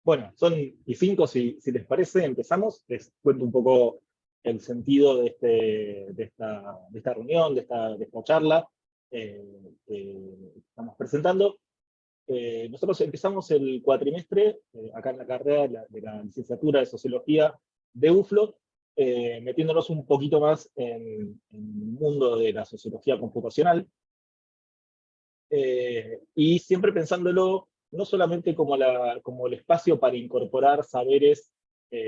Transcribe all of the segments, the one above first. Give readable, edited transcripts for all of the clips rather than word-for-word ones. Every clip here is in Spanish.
Bueno, son y 5, si les parece, empezamos. Les cuento un poco el sentido de esta reunión, de esta charla que estamos presentando. Nosotros empezamos el cuatrimestre, acá en la carrera de la licenciatura de Sociología de UFLO, metiéndonos un poquito más en el mundo de la sociología computacional, y siempre pensándolo no solamente como el espacio para incorporar saberes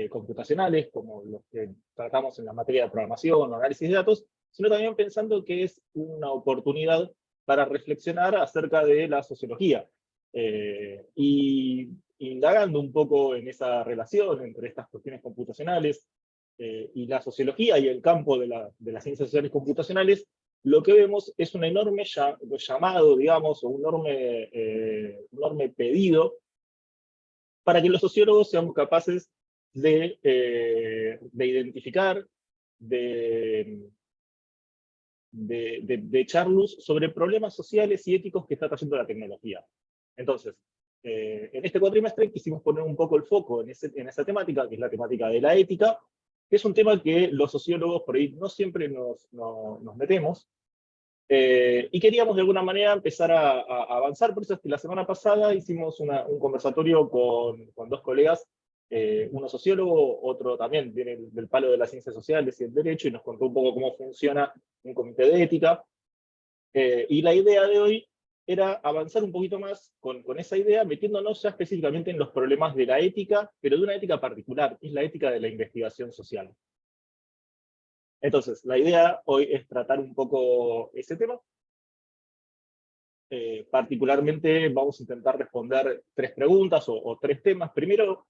computacionales, como los que tratamos en la materia de programación o análisis de datos, sino también pensando que es una oportunidad para reflexionar acerca de la sociología. Y indagando un poco en esa relación entre estas cuestiones computacionales y la sociología y el campo de las ciencias sociales computacionales, lo que vemos es un enorme llamado, digamos, o un enorme pedido para que los sociólogos seamos capaces de identificar, de, de echar luz sobre problemas sociales y éticos que está trayendo la tecnología. Entonces, en este cuatrimestre quisimos poner un poco el foco en esa temática, que es la temática de la ética, que es un tema que los sociólogos por ahí no siempre nos metemos, y queríamos de alguna manera empezar a avanzar. Por eso es que la semana pasada hicimos un conversatorio con dos colegas, uno sociólogo, otro también viene del palo de las ciencias sociales y el derecho, y nos contó un poco cómo funciona un comité de ética. Y la idea de hoy era avanzar un poquito más con esa idea, metiéndonos ya específicamente en los problemas de la ética, pero de una ética particular, que es la ética de la investigación social. Entonces, la idea hoy es tratar un poco ese tema. Particularmente vamos a intentar responder 3 preguntas o 3 temas. Primero,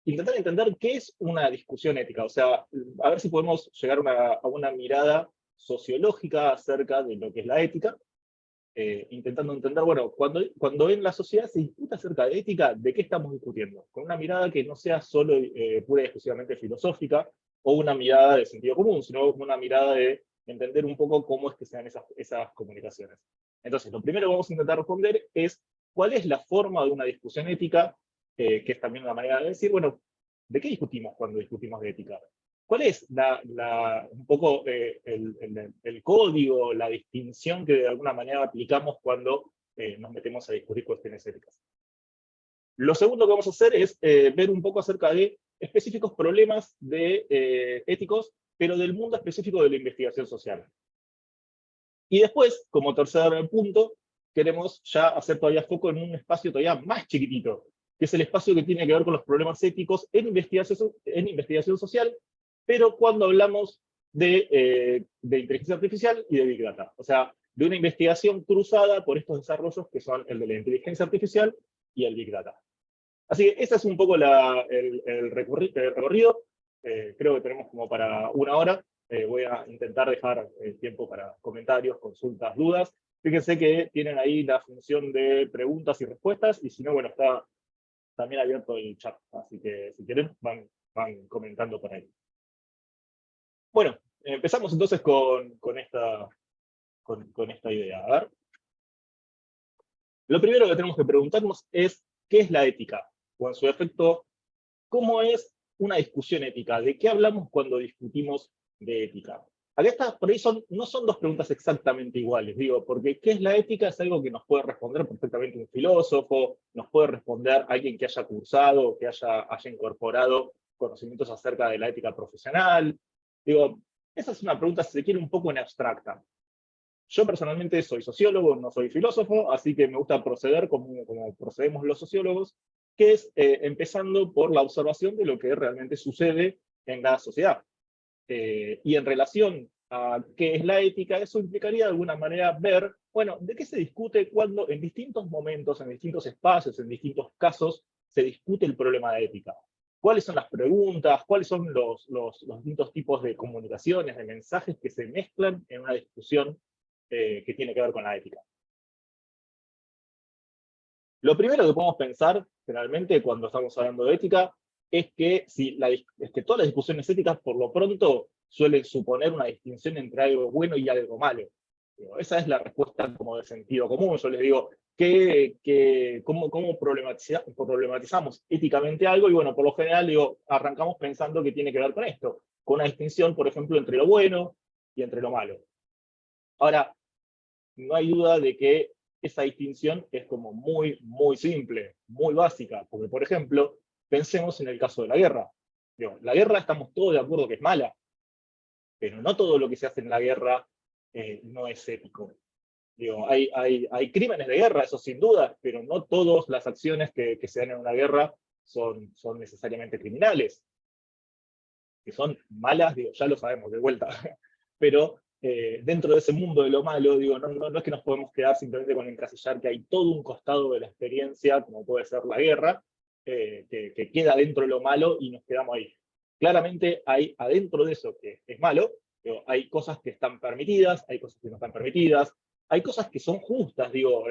intentar entender qué es una discusión ética, o sea, a ver si podemos llegar a una mirada sociológica acerca de lo que es la ética, intentando entender, bueno, cuando en la sociedad se discute acerca de ética, ¿de qué estamos discutiendo? Con una mirada que no sea solo pura y exclusivamente filosófica, o una mirada de sentido común, sino una mirada de entender un poco cómo es que se dan esas comunicaciones. Entonces, lo primero que vamos a intentar responder es cuál es la forma de una discusión ética, que es también una manera de decir, bueno, ¿de qué discutimos cuando discutimos de ética? ¿Cuál es un poco el código, la distinción que de alguna manera aplicamos cuando nos metemos a discutir cuestiones éticas? Lo segundo que vamos a hacer es ver un poco acerca de específicos problemas éticos, pero del mundo específico de la investigación social. Y después, como tercer punto, queremos ya hacer todavía foco en un espacio todavía más chiquitito, que es el espacio que tiene que ver con los problemas éticos en investigación social, pero cuando hablamos de inteligencia artificial y de Big Data. O sea, de una investigación cruzada por estos desarrollos que son el de la inteligencia artificial y el Big Data. Así que ese es un poco el recorrido. Creo que tenemos como para 1 hora. Voy a intentar dejar tiempo para comentarios, consultas, dudas. Fíjense que tienen ahí la función de preguntas y respuestas, y si no, bueno, está también abierto el chat. Así que si quieren, van comentando por ahí. Bueno, empezamos entonces con esta idea. A ver. Lo primero que tenemos que preguntarnos es, ¿qué es la ética? O en su efecto, ¿cómo es una discusión ética? ¿De qué hablamos cuando discutimos de ética? Acá está, por ahí no son 2 preguntas exactamente iguales, digo, porque ¿qué es la ética? Es algo que nos puede responder perfectamente un filósofo, nos puede responder alguien que haya cursado, que haya incorporado conocimientos acerca de la ética profesional. Digo, esa es una pregunta, si se quiere, un poco en abstracta. Yo personalmente soy sociólogo, no soy filósofo, así que me gusta proceder como procedemos los sociólogos, que es empezando por la observación de lo que realmente sucede en la sociedad. Y en relación a qué es la ética, eso implicaría de alguna manera ver, bueno, de qué se discute cuando en distintos momentos, en distintos espacios, en distintos casos, se discute el problema de ética. ¿Cuáles son las preguntas? ¿Cuáles son los distintos tipos de comunicaciones, de mensajes que se mezclan en una discusión que tiene que ver con la ética? Lo primero que podemos pensar, generalmente, cuando estamos hablando de ética, es que todas las discusiones éticas, por lo pronto, suelen suponer una distinción entre algo bueno y algo malo. Digo, esa es la respuesta como de sentido común. Yo les digo, ¿cómo problematizamos éticamente algo? Y bueno, por lo general digo, arrancamos pensando que tiene que ver con esto, con una distinción, por ejemplo, entre lo bueno y entre lo malo. Ahora, no hay duda de que esa distinción es como muy, muy simple, muy básica, porque, por ejemplo, pensemos en el caso de la guerra. Digo, la guerra estamos todos de acuerdo que es mala, pero no todo lo que se hace en la guerra no es ético. Digo, hay crímenes de guerra, eso sin duda, pero no todas las acciones que se dan en una guerra son necesariamente criminales, que son malas, digo, ya lo sabemos de vuelta, pero dentro de ese mundo de lo malo, digo, no es que nos podemos quedar simplemente con encasillar que hay todo un costado de la experiencia, como puede ser la guerra, que queda dentro de lo malo y nos quedamos ahí. Claramente hay adentro de eso que es malo, digo, hay cosas que están permitidas, hay cosas que no están permitidas, hay cosas que son justas, digo,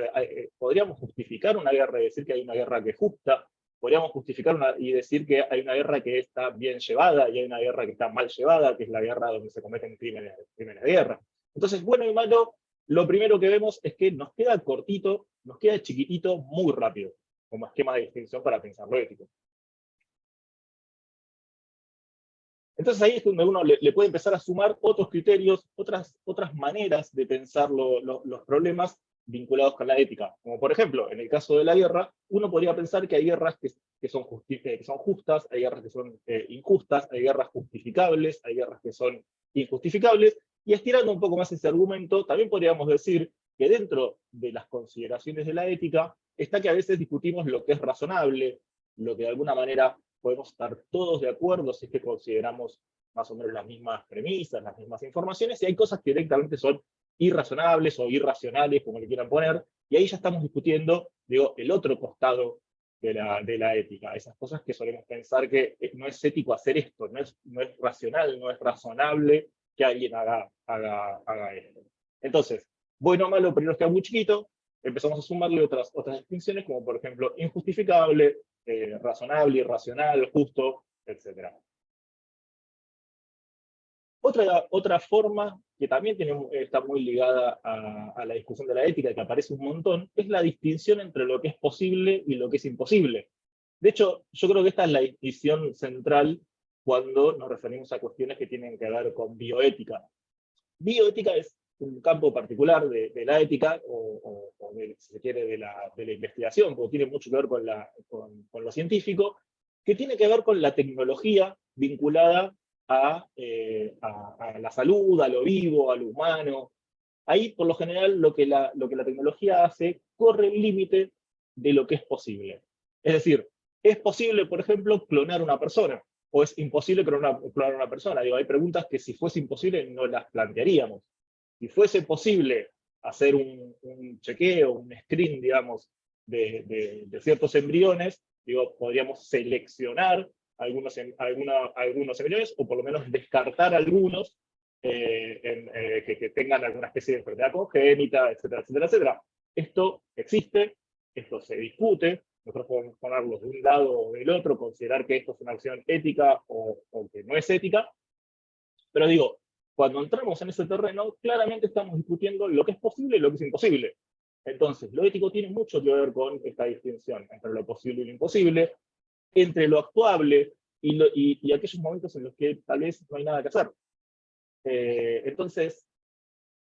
podríamos justificar una guerra y decir que hay una guerra que es justa, podríamos justificar y decir que hay una guerra que está bien llevada y hay una guerra que está mal llevada, que es la guerra donde se cometen crímenes de guerra. Entonces, bueno y malo, lo primero que vemos es que nos queda cortito, nos queda chiquitito muy rápido, como esquema de distinción para pensar lo ético. Entonces ahí es donde uno le puede empezar a sumar otros criterios, otras maneras de pensar los problemas vinculados con la ética. Como por ejemplo, en el caso de la guerra, uno podría pensar que hay guerras que son justas, hay guerras que son injustas, hay guerras justificables, hay guerras que son injustificables, y estirando un poco más ese argumento, también podríamos decir que dentro de las consideraciones de la ética está que a veces discutimos lo que es razonable, lo que de alguna manera podemos estar todos de acuerdo si es que consideramos más o menos las mismas premisas, las mismas informaciones, y hay cosas que directamente son irrazonables o irracionales, como le quieran poner, y ahí ya estamos discutiendo, digo, el otro costado de la ética, esas cosas que solemos pensar que no es ético hacer esto, no es racional, no es razonable que alguien haga esto. Entonces, bueno o malo, primero queda muy chiquito, empezamos a sumarle otras distinciones, como por ejemplo, injustificable, razonable, irracional, justo, etc. Otra forma que también está muy ligada a la discusión de la ética y que aparece un montón, es la distinción entre lo que es posible y lo que es imposible. De hecho, yo creo que esta es la distinción central cuando nos referimos a cuestiones que tienen que ver con bioética. Bioética es un campo particular de la ética, si se quiere, de la investigación, porque tiene mucho que ver con lo científico, que tiene que ver con la tecnología vinculada a la salud, a lo vivo, a lo humano. Ahí, por lo general, lo que la tecnología hace corre el límite de lo que es posible. Es decir, es posible, por ejemplo, clonar una persona, o es imposible clonar una persona. Digo, hay preguntas que si fuese imposible no las plantearíamos. Si fuese posible hacer un chequeo, un screen, digamos, de ciertos embriones, digo, podríamos seleccionar algunos embriones, o por lo menos descartar algunos que tengan alguna especie de enfermedad congénita, etcétera, etcétera, etcétera. Esto existe, esto se discute, nosotros podemos ponerlos de un lado o del otro, considerar que esto es una acción ética o que no es ética, pero digo, cuando entramos en ese terreno, claramente estamos discutiendo lo que es posible y lo que es imposible. Entonces, lo ético tiene mucho que ver con esta distinción entre lo posible y lo imposible, entre lo actuable y aquellos momentos en los que tal vez no hay nada que hacer. Entonces,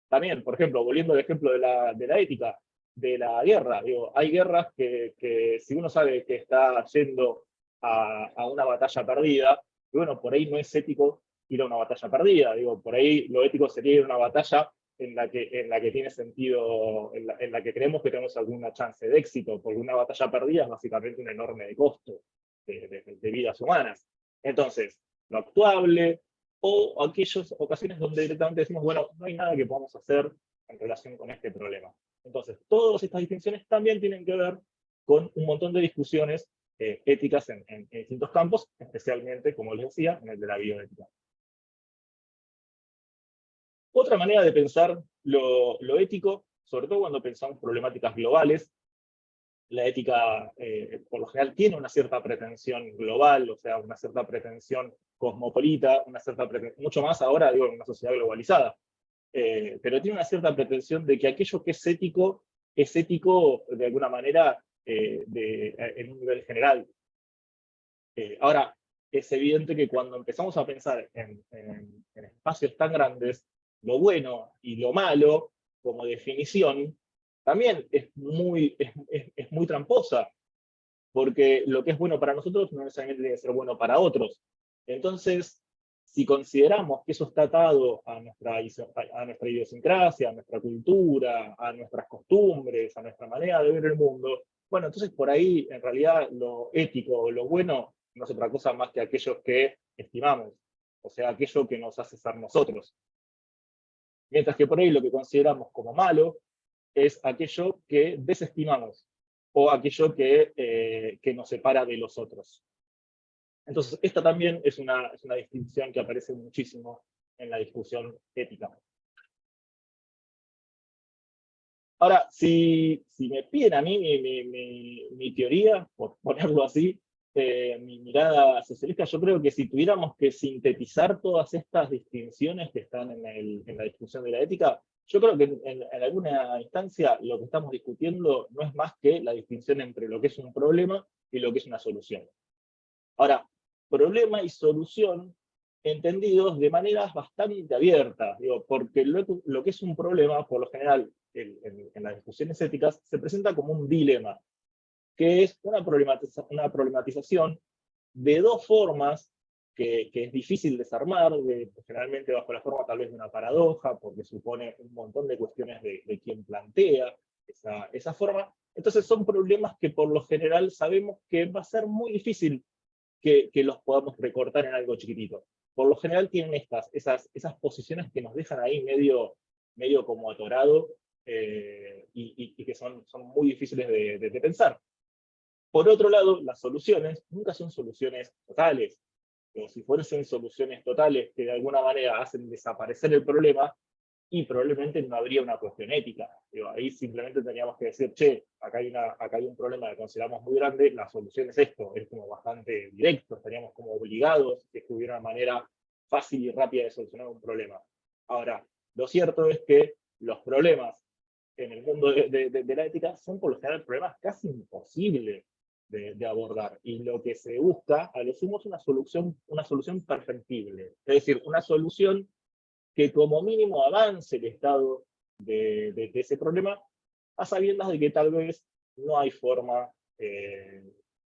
también, por ejemplo, volviendo al ejemplo de la ética, de la guerra, digo, hay guerras que si uno sabe que está yendo a una batalla perdida, bueno, por ahí no es ético ir a una batalla perdida, digo, por ahí lo ético sería ir a una batalla en la que tiene sentido, en la que creemos que tenemos alguna chance de éxito, porque una batalla perdida es básicamente un enorme costo de vidas humanas. Entonces, lo actuable, o aquellas ocasiones donde directamente decimos, bueno, no hay nada que podamos hacer en relación con este problema. Entonces, todas estas distinciones también tienen que ver con un montón de discusiones éticas en distintos campos, especialmente, como les decía, en el de la bioética. Otra manera de pensar lo ético, sobre todo cuando pensamos problemáticas globales, la ética, por lo general, tiene una cierta pretensión global, o sea, una cierta pretensión cosmopolita, mucho más ahora, digo, en una sociedad globalizada. pero tiene una cierta pretensión de que aquello que es ético de alguna manera en un nivel general. Ahora, es evidente que cuando empezamos a pensar en espacios tan grandes, lo bueno y lo malo, como definición, también es muy tramposa, porque lo que es bueno para nosotros no necesariamente tiene que ser bueno para otros. Entonces, si consideramos que eso está atado a nuestra idiosincrasia, a nuestra cultura, a nuestras costumbres, a nuestra manera de ver el mundo, bueno, entonces por ahí en realidad lo ético o lo bueno no es otra cosa más que aquello que estimamos, o sea, aquello que nos hace ser nosotros. Mientras que por ahí lo que consideramos como malo es aquello que desestimamos o aquello que nos separa de los otros. Entonces, esta también es una distinción que aparece muchísimo en la discusión ética. Ahora, si me piden a mí mi teoría, por ponerlo así, mi mirada socialista, yo creo que si tuviéramos que sintetizar todas estas distinciones que están en la discusión de la ética, yo creo que en alguna instancia lo que estamos discutiendo no es más que la distinción entre lo que es un problema y lo que es una solución. Ahora, problema y solución entendidos de maneras bastante abiertas, digo, porque lo que es un problema, por lo general, en las discusiones éticas, se presenta como un dilema, que es una problematización de dos formas que es difícil desarmar, generalmente bajo la forma tal vez de una paradoja, porque supone un montón de cuestiones de quien plantea esa forma. Entonces son problemas que por lo general sabemos que va a ser muy difícil que los podamos recortar en algo chiquitito. Por lo general tienen esas posiciones que nos dejan ahí medio como atorado y que son muy difíciles de pensar. Por otro lado, las soluciones nunca son soluciones totales. Como si fuesen soluciones totales que de alguna manera hacen desaparecer el problema, y probablemente no habría una cuestión ética. Digo, ahí simplemente tendríamos que decir, che, acá hay un problema que consideramos muy grande, la solución es esto, es como bastante directo, estaríamos como obligados a que hubiera una manera fácil y rápida de solucionar un problema. Ahora, lo cierto es que los problemas en el mundo de la ética son por lo general problemas casi imposibles de abordar, y lo que se busca, a lo sumo, es una solución perfectible, es decir, una solución que como mínimo avance el estado de ese problema, a sabiendas de que tal vez no hay forma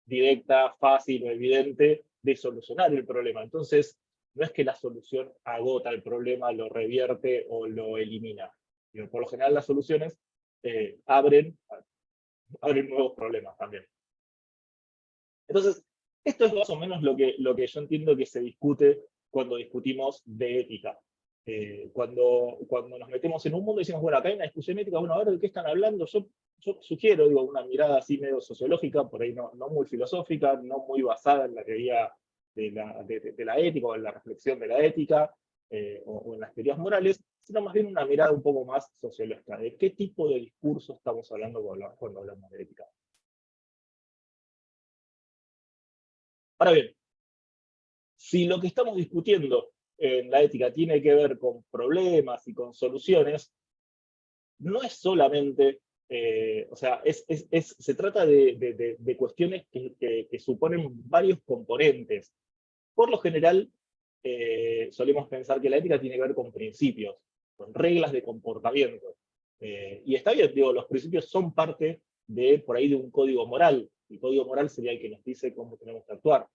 directa, fácil o evidente de solucionar el problema. Entonces, no es que la solución agota el problema, lo revierte o lo elimina. Por lo general las soluciones abren nuevos problemas también. Entonces, esto es más o menos lo que yo entiendo que se discute cuando discutimos de ética. Cuando nos metemos en un mundo y decimos, bueno, acá hay una discusión ética, bueno, a ver de qué están hablando, yo sugiero, digo, una mirada así medio sociológica, por ahí no muy filosófica, no muy basada en la teoría de la ética o en la reflexión de la ética o en las teorías morales, sino más bien una mirada un poco más sociológica, de qué tipo de discurso estamos hablando cuando hablamos de ética. Ahora bien, si lo que estamos discutiendo en la ética tiene que ver con problemas y con soluciones, no es solamente, o sea, se trata de cuestiones que suponen varios componentes. Por lo general, solemos pensar que la ética tiene que ver con principios, con reglas de comportamiento. Y está bien, digo, los principios son parte por ahí de un código moral. El código moral sería el que nos dice cómo tenemos que actuar.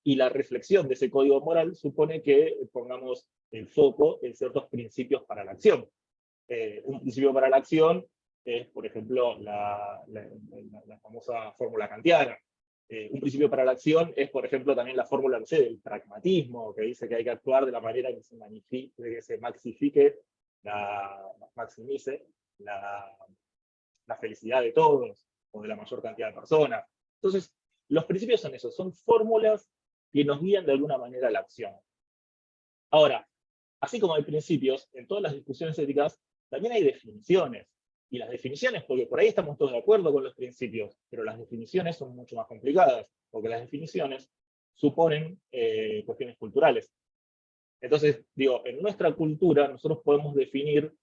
Y la reflexión de ese código moral supone que pongamos el foco en ciertos principios para la acción. Un principio para la acción es, por ejemplo, la famosa fórmula kantiana. Un principio para la acción es, por ejemplo, también la fórmula, no sé, del pragmatismo, que dice que hay que actuar de la manera que se maxifique, maximice la felicidad de todos, o de la mayor cantidad de personas. Entonces, los principios son esos, son fórmulas que nos guían de alguna manera a la acción. Ahora, así como hay principios, en todas las discusiones éticas también hay definiciones. Y las definiciones, porque por ahí estamos todos de acuerdo con los principios, pero las definiciones son mucho más complicadas, porque las definiciones suponen cuestiones culturales. Entonces, digo, en nuestra cultura nosotros podemos definir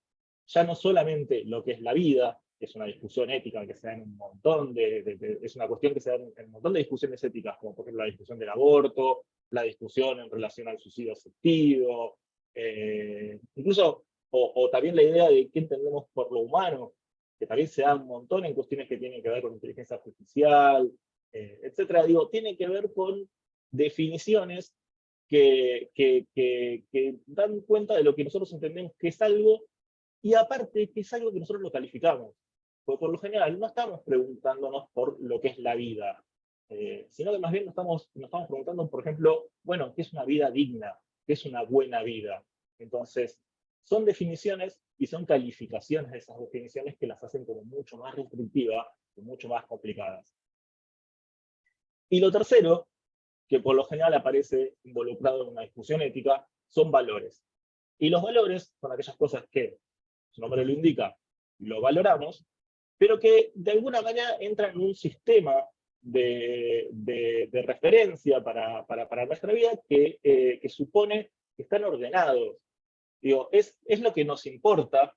ya no solamente lo que es la vida, que es una discusión ética que se da en un montón es una cuestión que se da en un montón de discusiones éticas, como por ejemplo la discusión del aborto, la discusión en relación al suicidio asistido, incluso, o también la idea de qué entendemos por lo humano, que también se da un montón en cuestiones que tienen que ver con inteligencia artificial, etcétera. Digo, tiene que ver con definiciones que dan cuenta de lo que nosotros entendemos que es algo, y aparte que es algo que nosotros lo calificamos. Porque por lo general no estamos preguntándonos por lo que es la vida, sino que más bien nos estamos preguntando, por ejemplo, bueno, ¿qué es una vida digna? ¿Qué es una buena vida? Entonces, son definiciones y son calificaciones de esas definiciones que las hacen como mucho más restrictivas y mucho más complicadas. Y lo tercero, que por lo general aparece involucrado en una discusión ética, son valores. Y los valores son aquellas cosas que, su nombre lo indica, lo valoramos, pero que de alguna manera entran en un sistema de referencia para nuestra vida que supone que están ordenados. Digo, es lo que nos importa,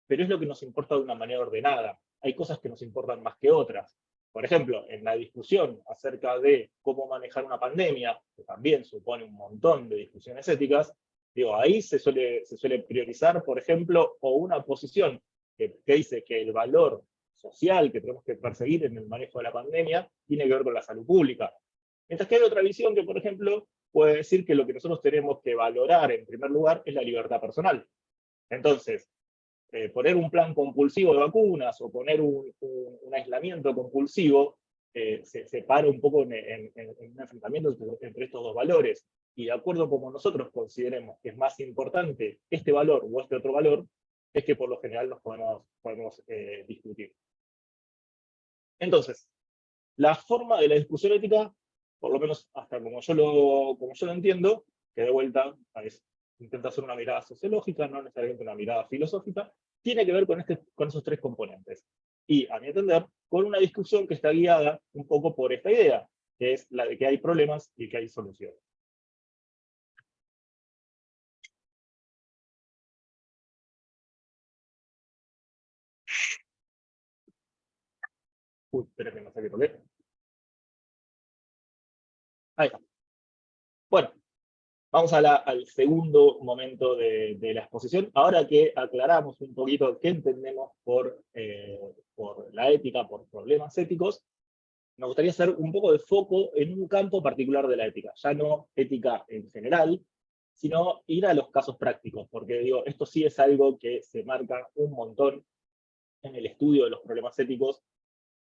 pero es lo que nos importa de una manera ordenada. Hay cosas que nos importan más que otras. Por ejemplo, en la discusión acerca de cómo manejar una pandemia, que también supone un montón de discusiones éticas, digo, ahí se suele priorizar, por ejemplo, o una posición que dice que el valor social que tenemos que perseguir en el manejo de la pandemia tiene que ver con la salud pública. Mientras que hay otra visión que, por ejemplo, puede decir que lo que nosotros tenemos que valorar en primer lugar es la libertad personal. Entonces, poner un plan compulsivo de vacunas o poner un aislamiento compulsivo se para un poco en un enfrentamiento entre estos dos valores. Y de acuerdo como nosotros consideremos que es más importante este valor o este otro valor, es que por lo general nos podemos discutir. Entonces, la forma de la discusión ética, por lo menos hasta como yo lo entiendo, que de vuelta intenta hacer una mirada sociológica, no necesariamente una mirada filosófica, tiene que ver con esos tres componentes. Y, a mi entender, con una discusión que está guiada un poco por esta idea, que es la de que hay problemas y que hay soluciones. Uy, espérenme, no sé qué toqué. Ahí está. Bueno, vamos al segundo momento de la exposición. Ahora que aclaramos un poquito qué entendemos por la ética, por problemas éticos, me gustaría hacer un poco de foco en un campo particular de la ética. Ya no ética en general, sino ir a los casos prácticos, porque digo, esto sí es algo que se marca un montón en el estudio de los problemas éticos,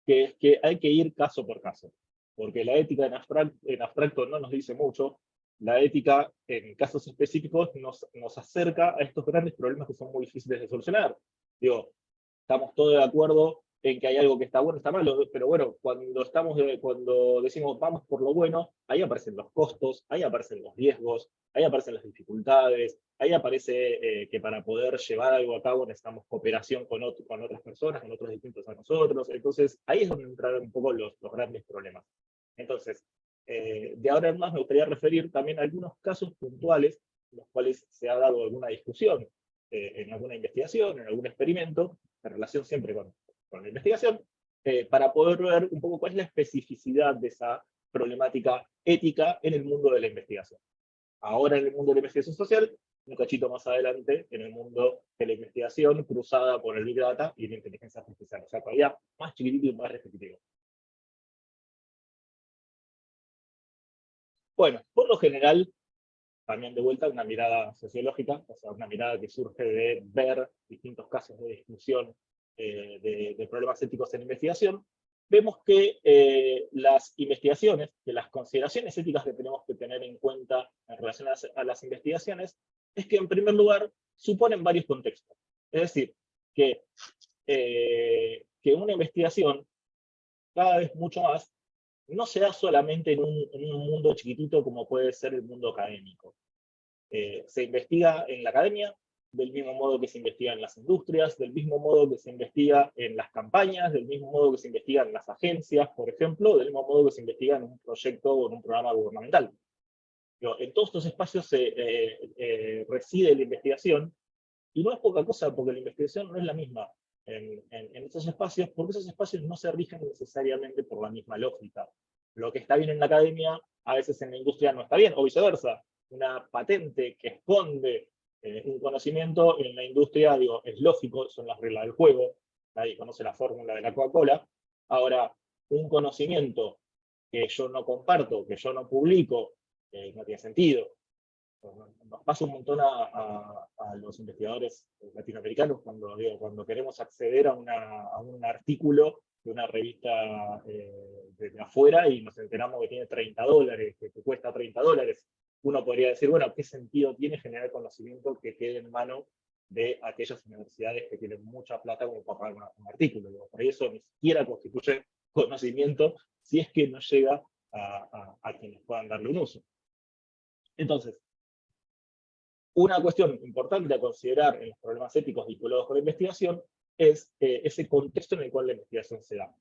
que es que hay que ir caso por caso, porque la ética en abstracto no nos dice mucho, la ética en casos específicos nos acerca a estos grandes problemas que son muy difíciles de solucionar. Digo, estamos todos de acuerdo en que hay algo que está bueno, está malo, pero bueno, cuando decimos vamos por lo bueno, ahí aparecen los costos, ahí aparecen los riesgos, ahí aparecen las dificultades, ahí aparece que para poder llevar algo a cabo necesitamos cooperación con otras personas, con otros distintos a nosotros, entonces ahí es donde entran un poco los grandes problemas. Entonces, de ahora en más me gustaría referir también a algunos casos puntuales en los cuales se ha dado alguna discusión en alguna investigación, en algún experimento, en relación siempre con la investigación, para poder ver un poco cuál es la especificidad de esa problemática ética en el mundo de la investigación. Ahora en el mundo de la investigación social, un cachito más adelante en el mundo de la investigación cruzada por el Big Data y la inteligencia artificial. O sea, todavía más chiquitito y más repetitivo. Bueno, por lo general, también de vuelta una mirada sociológica, o sea, una mirada que surge de ver distintos casos de discusión de problemas éticos en investigación, vemos que las investigaciones, que las consideraciones éticas que tenemos que tener en cuenta en relación a las investigaciones, es que en primer lugar suponen varios contextos. Es decir, que una investigación cada vez mucho más no se da solamente en un mundo chiquitito como puede ser el mundo académico. Se investiga en la academia, del mismo modo que se investiga en las industrias, del mismo modo que se investiga en las campañas, del mismo modo que se investiga en las agencias, por ejemplo, del mismo modo que se investiga en un proyecto o en un programa gubernamental. Digo, en todos estos espacios reside la investigación, y no es poca cosa porque la investigación no es la misma en estos espacios, porque esos espacios no se rigen necesariamente por la misma lógica. Lo que está bien en la academia, a veces en la industria no está bien, o viceversa. Una patente que esconde un conocimiento en la industria, digo, es lógico, son las reglas del juego, nadie conoce la fórmula de la Coca-Cola. Ahora, un conocimiento que yo no comparto, que yo no publico, no tiene sentido. Nos pasa un montón a los investigadores latinoamericanos cuando queremos acceder a un artículo de una revista de afuera y nos enteramos que tiene $30, que cuesta $30. Uno podría decir, bueno, ¿qué sentido tiene generar conocimiento que quede en mano de aquellas universidades que tienen mucha plata como para pagar un artículo? Por eso ni siquiera constituye conocimiento si es que no llega a quienes puedan darle un uso. Entonces, una cuestión importante a considerar en los problemas éticos vinculados con la investigación es ese contexto en el cual la investigación se da.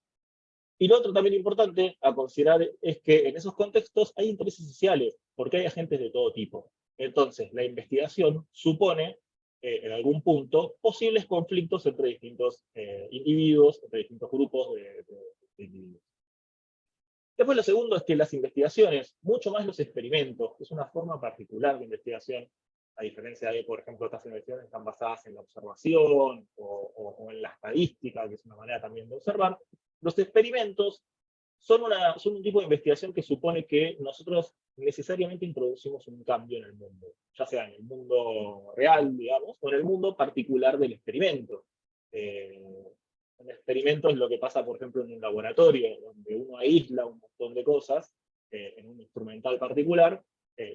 Y lo otro también importante a considerar es que en esos contextos hay intereses sociales, porque hay agentes de todo tipo. Entonces, la investigación supone, en algún punto, posibles conflictos entre distintos individuos, entre distintos grupos de individuos. Después lo segundo es que las investigaciones, mucho más los experimentos, es una forma particular de investigación, a diferencia de, por ejemplo, otras investigaciones que están basadas en la observación o en la estadística, que es una manera también de observar, los experimentos son un tipo de investigación que supone que nosotros necesariamente introducimos un cambio en el mundo, ya sea en el mundo real, digamos, o en el mundo particular del experimento. Un experimento es lo que pasa, por ejemplo, en un laboratorio, donde uno aísla un montón de cosas en un instrumental particular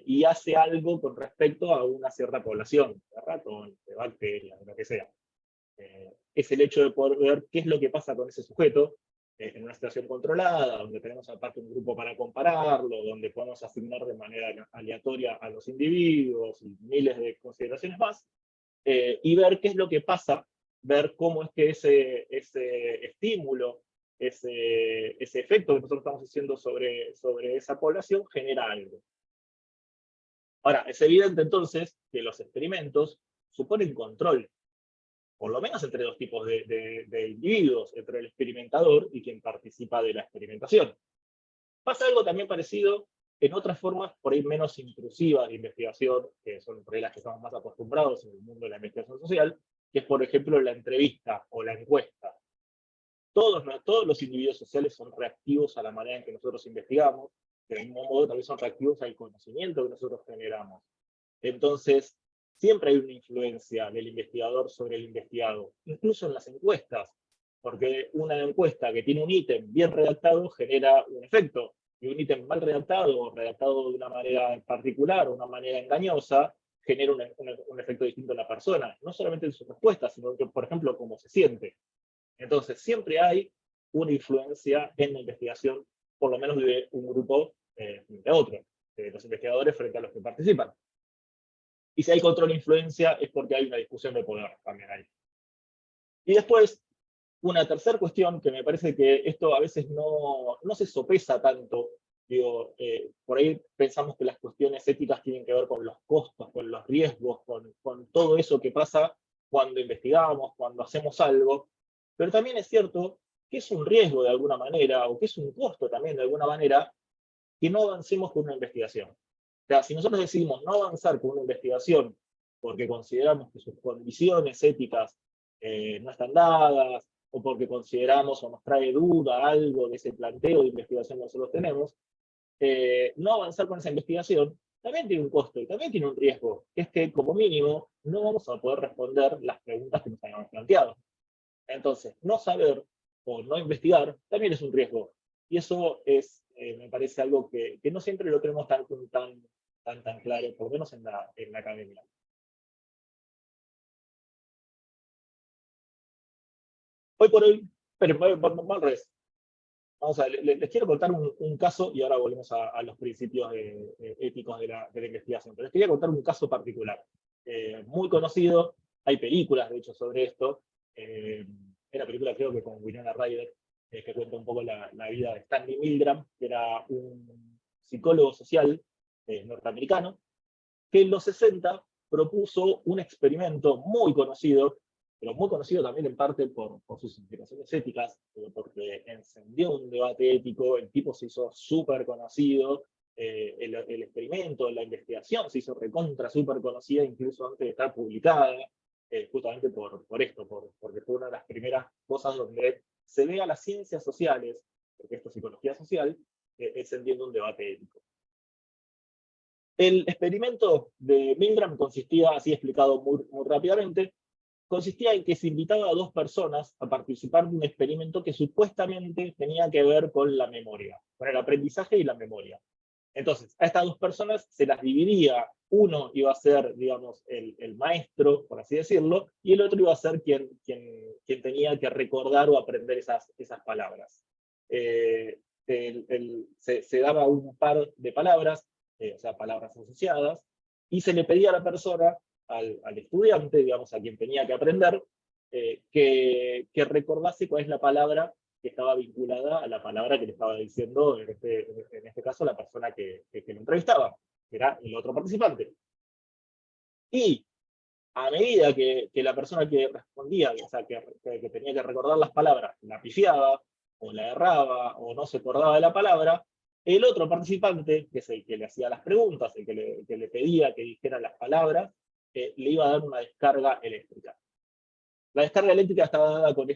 y hace algo con respecto a una cierta población, de ratones, de bacterias, de lo que sea. Es el hecho de poder ver qué es lo que pasa con ese sujeto en una situación controlada, donde tenemos aparte un grupo para compararlo, donde podemos asignar de manera aleatoria a los individuos y miles de consideraciones más, y ver qué es lo que pasa, ver cómo es que ese estímulo, ese efecto que nosotros estamos haciendo sobre esa población genera algo. Ahora, es evidente entonces que los experimentos suponen control, por lo menos entre dos tipos de individuos, entre el experimentador y quien participa de la experimentación. Pasa algo también parecido en otras formas por ahí menos intrusivas de investigación, que son por ahí las que estamos más acostumbrados en el mundo de la investigación social, que es por ejemplo la entrevista o la encuesta. Todos los individuos sociales son reactivos a la manera en que nosotros investigamos, de algún modo también son reactivos al conocimiento que nosotros generamos. Entonces, siempre hay una influencia del investigador sobre el investigado, incluso en las encuestas, porque una encuesta que tiene un ítem bien redactado genera un efecto, y un ítem mal redactado, o redactado de una manera particular, o una manera engañosa, genera un efecto distinto en la persona, no solamente en su respuesta, sino que, por ejemplo, cómo se siente. Entonces, siempre hay una influencia en la investigación, por lo menos de un grupo de otro, de los investigadores frente a los que participan. Y si hay control e influencia es porque hay una discusión de poder también ahí. Y después, una tercera cuestión que me parece que esto a veces no se sopesa tanto, digo, por ahí pensamos que las cuestiones éticas tienen que ver con los costos, con los riesgos, con todo eso que pasa cuando investigamos, cuando hacemos algo, pero también es cierto que es un riesgo de alguna manera, o que es un costo también de alguna manera, que no avancemos con una investigación. O sea, si nosotros decidimos no avanzar con una investigación porque consideramos que sus condiciones éticas no están dadas, o porque consideramos o nos trae duda algo de ese planteo de investigación que nosotros tenemos, no avanzar con esa investigación también tiene un costo y también tiene un riesgo, que es que como mínimo no vamos a poder responder las preguntas que nos hayamos planteado. Entonces, no saber o no investigar también es un riesgo. Y eso me parece algo que no siempre lo tenemos tan claro, por lo menos en la academia. Hoy por hoy, pero vamos al revés. Vamos a ver, les quiero contar un caso y ahora volvemos a los principios éticos de la investigación. Pero les quería contar un caso particular, muy conocido, hay películas de hecho sobre esto. Hay una película creo que con Winona Ryder, que cuenta un poco la vida de Stanley Milgram, que era un psicólogo social norteamericano, que en los 60 propuso un experimento muy conocido, pero muy conocido también en parte por sus implicaciones éticas, porque encendió un debate ético, el tipo se hizo súper conocido, el experimento, la investigación se hizo recontra súper conocida, incluso antes de estar publicada, justamente por esto, porque fue una de las primeras cosas donde se ve a las ciencias sociales, porque esto es psicología social, encendiendo un debate ético. El experimento de Milgram consistía, así explicado muy rápidamente, consistía en que se invitaba a dos personas a participar de un experimento que supuestamente tenía que ver con la memoria, con el aprendizaje y la memoria. Entonces, a estas dos personas se las dividía, uno iba a ser, digamos, el maestro, por así decirlo, y el otro iba a ser quien tenía que recordar o aprender esas palabras. Se daba un par de palabras, o sea, palabras asociadas, y se le pedía a la persona, al estudiante, digamos, a quien tenía que aprender, que recordase cuál es la palabra que estaba vinculada a la palabra que le estaba diciendo, en este caso, la persona que lo entrevistaba, que era el otro participante. Y a medida que la persona que respondía, o sea, que tenía que recordar las palabras, la pifiaba, o la erraba, o no se acordaba de la palabra, el otro participante, que es el que le hacía las preguntas, el que le pedía que dijera las palabras, le iba a dar una descarga eléctrica. La descarga eléctrica estaba dada con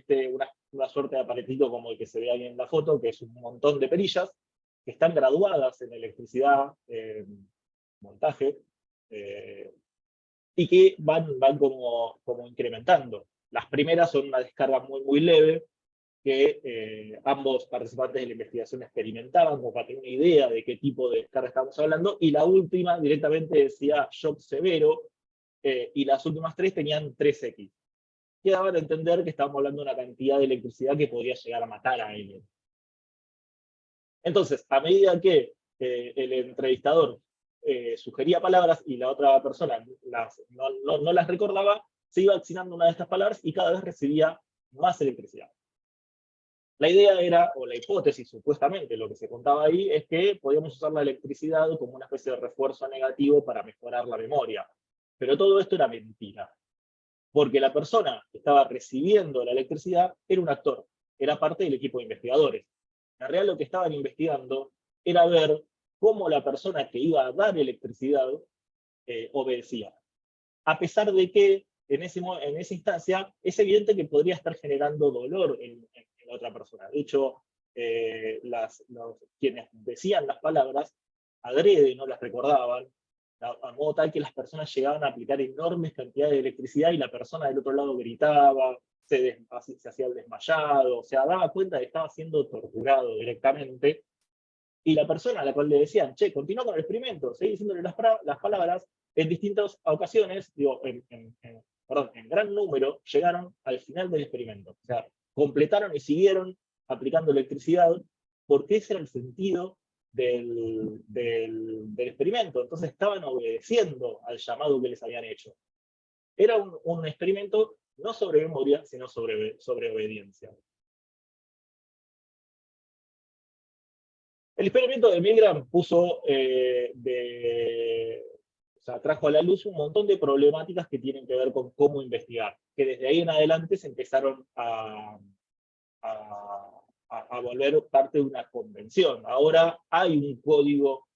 una suerte de aparatito como el que se ve ahí en la foto, que es un montón de perillas, que están graduadas en electricidad, montaje, y que van como incrementando. Las primeras son una descarga muy leve, que ambos participantes de la investigación experimentaban, como para tener una idea de qué tipo de descarga estamos hablando, y la última directamente decía shock severo, y las últimas tres tenían 3X. Que daban a entender que estábamos hablando de una cantidad de electricidad que podría llegar a matar a alguien. Entonces, a medida que el entrevistador sugería palabras y la otra persona no las recordaba, se iba asignando una de estas palabras y cada vez recibía más electricidad. La idea era, o la hipótesis supuestamente, lo que se contaba ahí, es que podíamos usar la electricidad como una especie de refuerzo negativo para mejorar la memoria. Pero todo esto era mentira. Porque la persona que estaba recibiendo la electricidad era un actor, era parte del equipo de investigadores. En realidad lo que estaban investigando era ver cómo la persona que iba a dar electricidad obedecía. A pesar de que en esa instancia es evidente que podría estar generando dolor en la otra persona. De hecho, quienes decían las palabras, adrede no las recordaban, a modo tal que las personas llegaban a aplicar enormes cantidades de electricidad y la persona del otro lado gritaba, se hacía el desmayado, o sea, daba cuenta de que estaba siendo torturado directamente, y la persona a la cual le decían, che, continúa con el experimento, seguí diciéndole las palabras, en distintas ocasiones, digo, en gran número, llegaron al final del experimento. O sea, completaron y siguieron aplicando electricidad, porque ese era el sentido del experimento. Entonces estaban obedeciendo al llamado que les habían hecho. Era un experimento no sobre memoria, sino sobre obediencia. El experimento de Milgram trajo a la luz un montón de problemáticas que tienen que ver con cómo investigar, que desde ahí en adelante se empezaron a volver parte de una convención. Ahora hay un código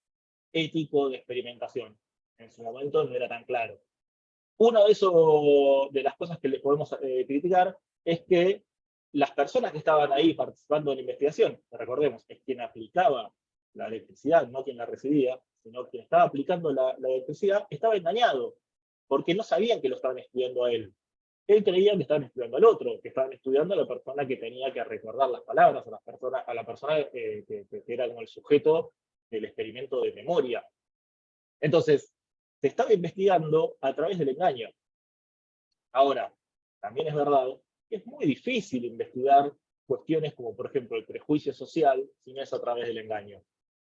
ético de experimentación. En su momento no era tan claro. Una de las cosas que le podemos criticar es que las personas que estaban ahí participando en la investigación, recordemos, es quien aplicaba la electricidad, no quien la recibía, sino quien estaba aplicando la electricidad, estaba engañado, porque no sabían que lo estaban estudiando a él. Él creía que estaban estudiando al otro, que estaban estudiando a la persona que tenía que recordar las palabras, a la persona que era como el sujeto del experimento de memoria. Entonces, se estaba investigando a través del engaño. Ahora, también es verdad que es muy difícil investigar cuestiones como, por ejemplo, el prejuicio social si no es a través del engaño.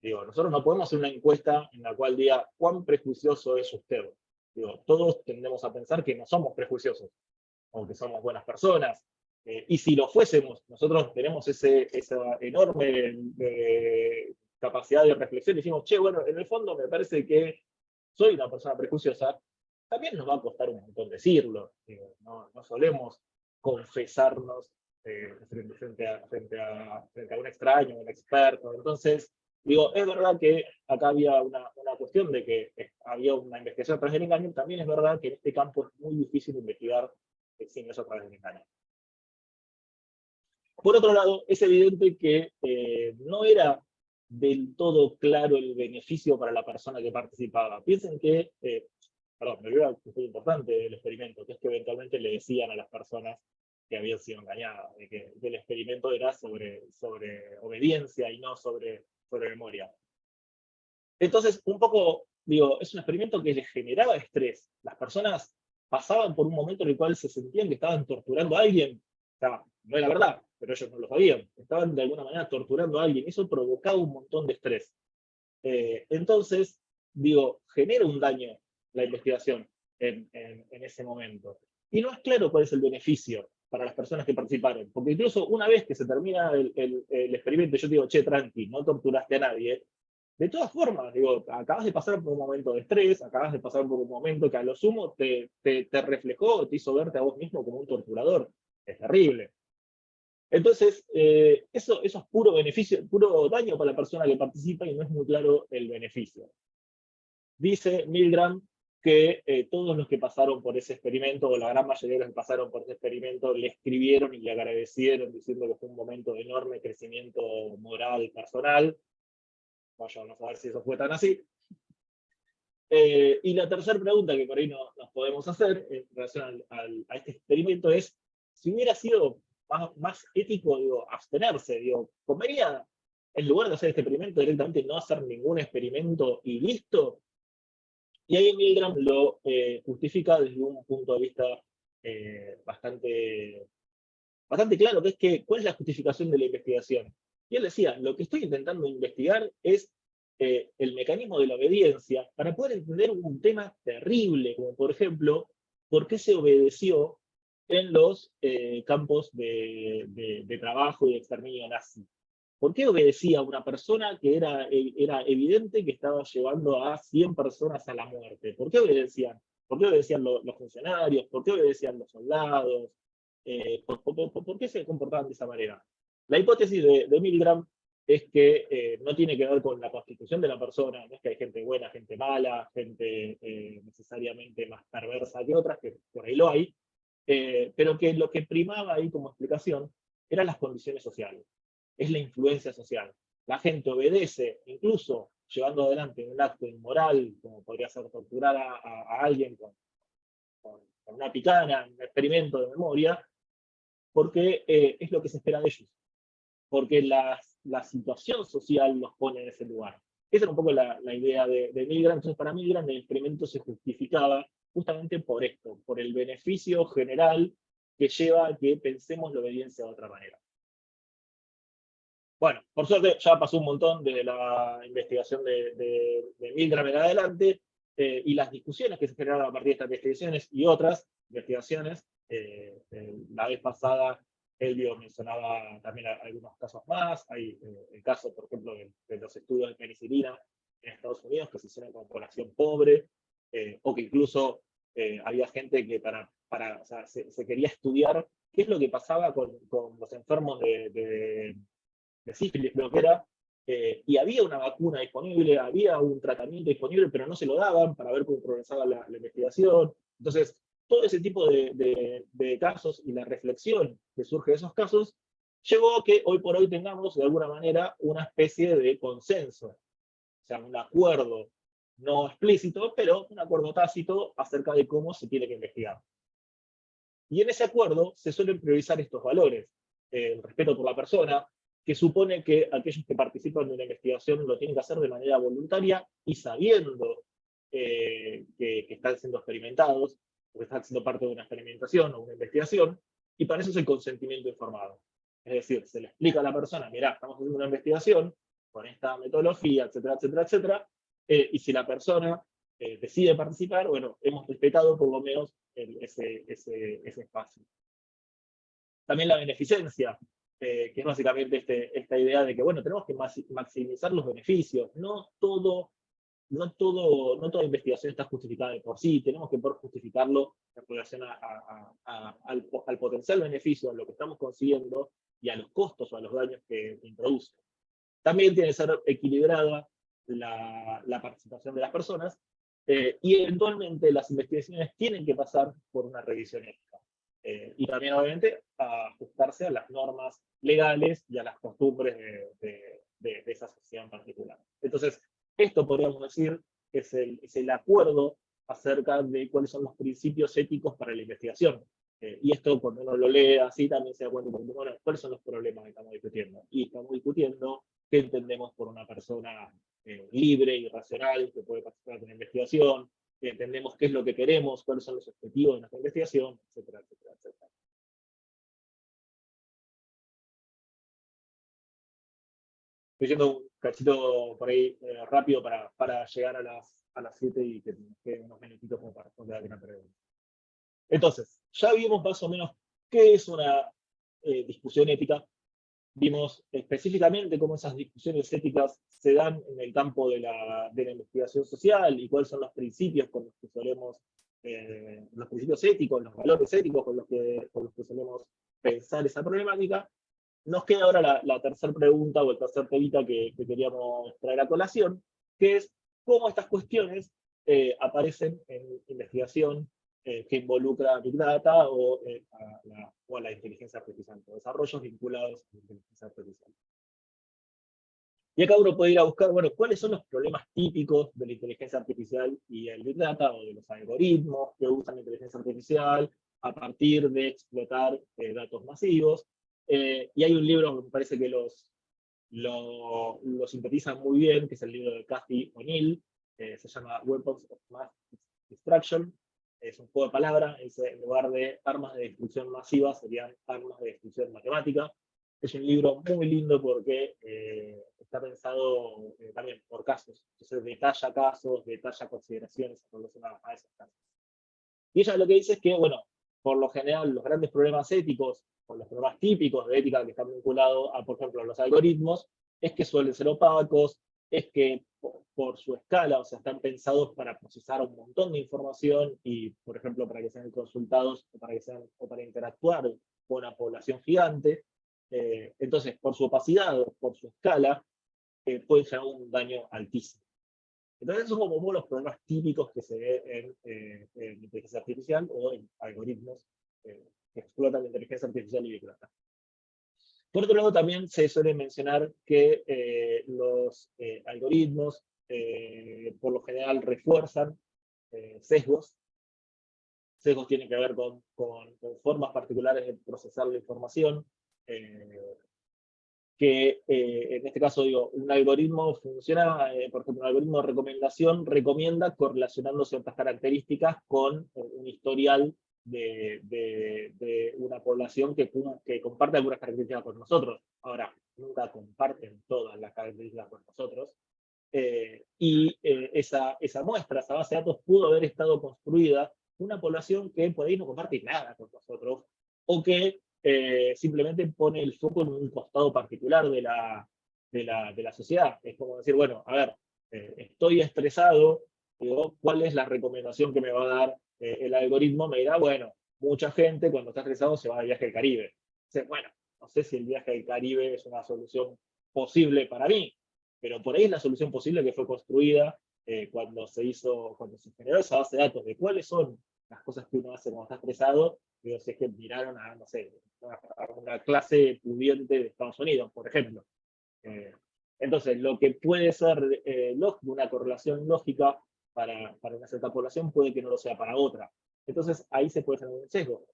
Digo, nosotros no podemos hacer una encuesta en la cual diga cuán prejuicioso es usted. Digo, todos tendemos a pensar que no somos prejuiciosos, o que somos buenas personas. Y si lo fuésemos, nosotros tenemos esa enorme capacidad de reflexión y decimos, che, bueno, en el fondo me parece que soy una persona prejuiciosa, también nos va a costar un montón decirlo. Digo, no solemos confesarnos frente a un extraño, un experto. Entonces, digo, es verdad que acá había una cuestión de que había una investigación a través del engaño, también es verdad que en este campo es muy difícil investigar sin eso a través del engaño. Por otro lado, es evidente que no era del todo claro el beneficio para la persona que participaba. Piensen que, perdón, me olvidé algo muy importante del experimento, que es que eventualmente le decían a las personas que habían sido engañadas, de que el experimento era sobre obediencia y no sobre memoria. Entonces, un poco, digo, es un experimento que les generaba estrés. Las personas pasaban por un momento en el cual se sentían que estaban torturando a alguien. O sea, no era verdad, pero ellos no lo sabían. Estaban de alguna manera torturando a alguien. Eso provocaba un montón de estrés. Entonces, digo, genera un daño la investigación en ese momento. Y no es claro cuál es el beneficio para las personas que participaron. Porque incluso una vez que se termina el experimento, yo digo, che, tranqui, no torturaste a nadie. De todas formas, digo, acabas de pasar por un momento de estrés, acabas de pasar por un momento que a lo sumo te reflejó, te hizo verte a vos mismo como un torturador. Es terrible. Entonces, eso es puro beneficio, puro daño para la persona que participa y no es muy claro el beneficio. Dice Milgram que todos los que pasaron por ese experimento, o la gran mayoría de los que pasaron por ese experimento, le escribieron y le agradecieron, diciendo que fue un momento de enorme crecimiento moral, personal. Vaya, vamos a ver si eso fue tan así. Y la tercera pregunta que por ahí nos podemos hacer en relación a este experimento es, si hubiera sido más ético, digo, abstenerse, digo, ¿convenía, en lugar de hacer este experimento, directamente no hacer ningún experimento y listo? Y ahí Milgram lo justifica desde un punto de vista bastante claro, que es que, ¿cuál es la justificación de la investigación? Y él decía, lo que estoy intentando investigar es el mecanismo de la obediencia para poder entender un tema terrible, como por ejemplo, por qué se obedeció en los campos de trabajo y de exterminio nazi. ¿Por qué obedecía a una persona que era evidente que estaba llevando a 100 personas a la muerte? ¿Por qué obedecían? ¿Por qué obedecían los funcionarios? ¿Por qué obedecían los soldados? ¿Por qué se comportaban de esa manera? La hipótesis de Milgram es que no tiene que ver con la constitución de la persona, no es que hay gente buena, gente mala, gente necesariamente más perversa que otras, que por ahí lo hay, pero que lo que primaba ahí como explicación eran las condiciones sociales, es la influencia social. La gente obedece, incluso llevando adelante un acto inmoral, como podría ser torturar a alguien con una picana, un experimento de memoria, porque es lo que se espera de ellos, porque la situación social los pone en ese lugar. Esa era un poco la idea de Milgram. Entonces, para Milgram el experimento se justificaba justamente por esto, por el beneficio general que lleva a que pensemos la obediencia de otra manera. Bueno, por suerte ya pasó un montón desde la investigación de Milgram en adelante, y las discusiones que se generaron a partir de estas investigaciones y otras investigaciones. La vez pasada Elvio mencionaba también algunos casos más. Hay el caso, por ejemplo, de los estudios de penicilina en Estados Unidos que se hicieron con población pobre, o que incluso había gente que o sea, se quería estudiar qué es lo que pasaba con los enfermos de sífilis, creo que era, y había una vacuna disponible, había un tratamiento disponible, pero no se lo daban para ver cómo progresaba la investigación. Entonces, todo ese tipo de casos y la reflexión que surge de esos casos llevó a que hoy por hoy tengamos, de alguna manera, una especie de consenso, o sea, un acuerdo no explícito, pero un acuerdo tácito acerca de cómo se tiene que investigar. Y en ese acuerdo se suelen priorizar estos valores: el respeto por la persona, que supone que aquellos que participan de una investigación lo tienen que hacer de manera voluntaria y sabiendo que están siendo experimentados, o que están siendo parte de una experimentación o una investigación, y para eso es el consentimiento informado. Es decir, se le explica a la persona, mirá, estamos haciendo una investigación con esta metodología, etcétera, etcétera, etcétera, y si la persona decide participar, bueno, hemos respetado por lo menos ese espacio. También la beneficencia. que es básicamente esta idea de que, bueno, tenemos que maximizar los beneficios, no toda investigación está justificada de por sí, tenemos que poder justificarlo en relación al potencial beneficio, a lo que estamos consiguiendo y a los costos o a los daños que introduce. También tiene que ser equilibrada la participación de las personas y eventualmente las investigaciones tienen que pasar por una revisión ética. Y también, obviamente, ajustarse a las normas legales y a las costumbres de esa sociedad en particular. Entonces, esto podríamos decir que es el acuerdo acerca de cuáles son los principios éticos para la investigación. Y esto, cuando uno lo lee así, también se da cuenta de, bueno, cuáles son los problemas que estamos discutiendo. Y estamos discutiendo qué entendemos por una persona libre y racional que puede participar en la investigación, entendemos qué es lo que queremos, cuáles son los objetivos de nuestra investigación, etcétera, etcétera, etcétera. Estoy yendo un cachito por ahí rápido para llegar a las 7 y que nos queden unos minutitos como para responder alguna pregunta. Entonces, ya vimos más o menos qué es una discusión ética, vimos específicamente cómo esas discusiones éticas se dan en el campo de la investigación social y cuáles son los principios con los que solemos, los principios éticos, los valores éticos con los que solemos pensar esa problemática. Nos queda ahora la tercera pregunta o el tercer temita que queríamos traer a colación, que es cómo estas cuestiones aparecen en investigación que involucra Big Data o a la inteligencia artificial, o desarrollos vinculados a la inteligencia artificial. Y acá uno puede ir a buscar, bueno, cuáles son los problemas típicos de la inteligencia artificial y el Big Data, o de los algoritmos que usan la inteligencia artificial a partir de explotar datos masivos. Y hay un libro que me parece que lo sintetiza muy bien, que es el libro de Cathy O'Neil, se llama Weapons of Mass Destruction. Es un juego de palabras, en lugar de armas de destrucción masiva, serían armas de destrucción matemática. Es un libro muy lindo porque está pensado también por casos. Entonces detalla casos, detalla consideraciones relacionadas a esos casos. Y ella lo que dice es que, bueno, por lo general, los grandes problemas éticos, o los problemas típicos de ética que están vinculados a, por ejemplo, los algoritmos, es que suelen ser opacos, es que por su escala, o sea, están pensados para procesar un montón de información y, por ejemplo, para que sean consultados o para interactuar con una población gigante. Entonces, por su opacidad o por su escala, puede generar un daño altísimo. Entonces, esos son como los problemas típicos que se ve en inteligencia artificial o en algoritmos que explotan la inteligencia artificial y Big Data. Por otro lado, también se suele mencionar que los algoritmos por lo general refuerzan sesgos. Sesgos tienen que ver con formas particulares de procesar la información, que en este caso, digo, un algoritmo funciona, por ejemplo, un algoritmo de recomendación recomienda correlacionando ciertas características con un historial de una población que comparte algunas características con nosotros. Ahora, nunca comparten todas las características con nosotros. Esa muestra, esa base de datos, pudo haber estado construida una población que por ahí no comparte nada con nosotros, o que simplemente pone el foco en un costado particular de la sociedad. Es como decir, bueno, a ver, estoy estresado, digo, ¿cuál es la recomendación que me va a dar el algoritmo? Me dirá, bueno, mucha gente cuando está estresado se va de viaje al Caribe. Entonces, bueno, no sé si el viaje al Caribe es una solución posible para mí, pero por ahí es la solución posible que fue construida cuando se generó esa base de datos de cuáles son las cosas que uno hace cuando está estresado. Digo, si es que miraron a, no sé, a una clase pudiente de Estados Unidos, por ejemplo. Entonces, lo que puede ser una correlación lógica para una cierta población puede que no lo sea para otra. Entonces, ahí se puede generar un sesgo.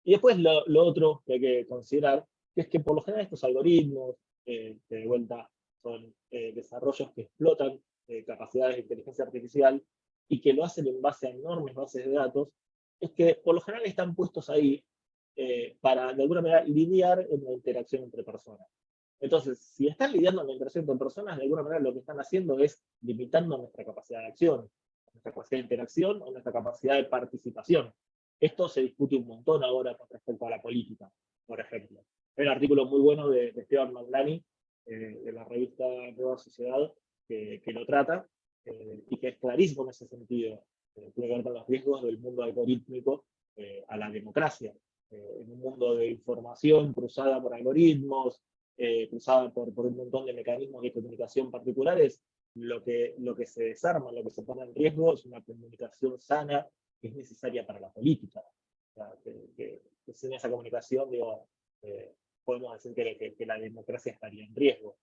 Y después lo otro que hay que considerar, que es que por lo general estos algoritmos, que de vuelta son desarrollos que explotan capacidades de inteligencia artificial y que lo hacen en base a enormes bases de datos, es que por lo general están puestos ahí para, de alguna manera, lidiar en la interacción entre personas. Entonces, si están lidiando en la interacción entre personas, de alguna manera lo que están haciendo es limitando nuestra capacidad de acción, nuestra capacidad de interacción o nuestra capacidad de participación. Esto se discute un montón ahora con respecto a la política, por ejemplo. Hay un artículo muy bueno de Esteban Magnani, de la revista Nueva Sociedad, que lo trata, y que es clarísimo en ese sentido. Tiene que ver con los riesgos del mundo algorítmico a la democracia. En un mundo de información cruzada por algoritmos, cruzada por un montón de mecanismos de comunicación particulares, lo que se desarma, lo que se pone en riesgo es una comunicación sana que es necesaria para la política. O sea, que sin esa comunicación, digo, podemos decir que la democracia estaría en riesgo.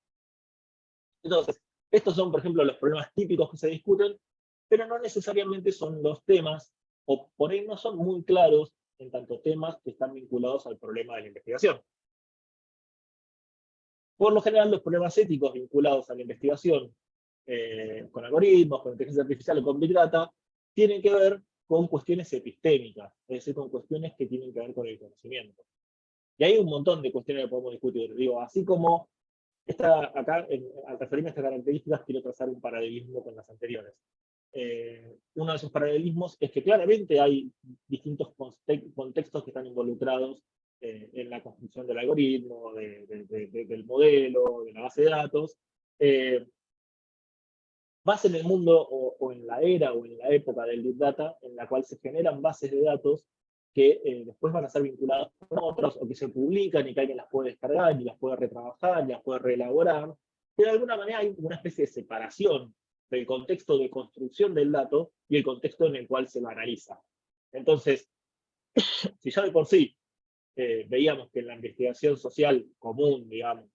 Entonces, estos son, por ejemplo, los problemas típicos que se discuten, pero no necesariamente son los temas, o por ahí no son muy claros en tanto temas que están vinculados al problema de la investigación. Por lo general, los problemas éticos vinculados a la investigación con algoritmos, con inteligencia artificial o con Big Data, tienen que ver con cuestiones epistémicas, es decir, con cuestiones que tienen que ver con el conocimiento. Y hay un montón de cuestiones que podemos discutir. Digo, así como acá, al referirme a estas características, quiero trazar un paralelismo con las anteriores. Uno de esos paralelismos es que claramente hay distintos contextos que están involucrados en la construcción del algoritmo, del modelo, de la base de datos. Más en el mundo o en la era o en la época del Big Data, en la cual se generan bases de datos que después van a ser vinculadas con otros, o que se publican y que alguien las puede descargar, y las puede retrabajar, y las puede reelaborar. Que de alguna manera hay una especie de separación del contexto de construcción del dato y el contexto en el cual se lo analiza. Entonces, si ya de por sí veíamos que en la investigación social común, digamos,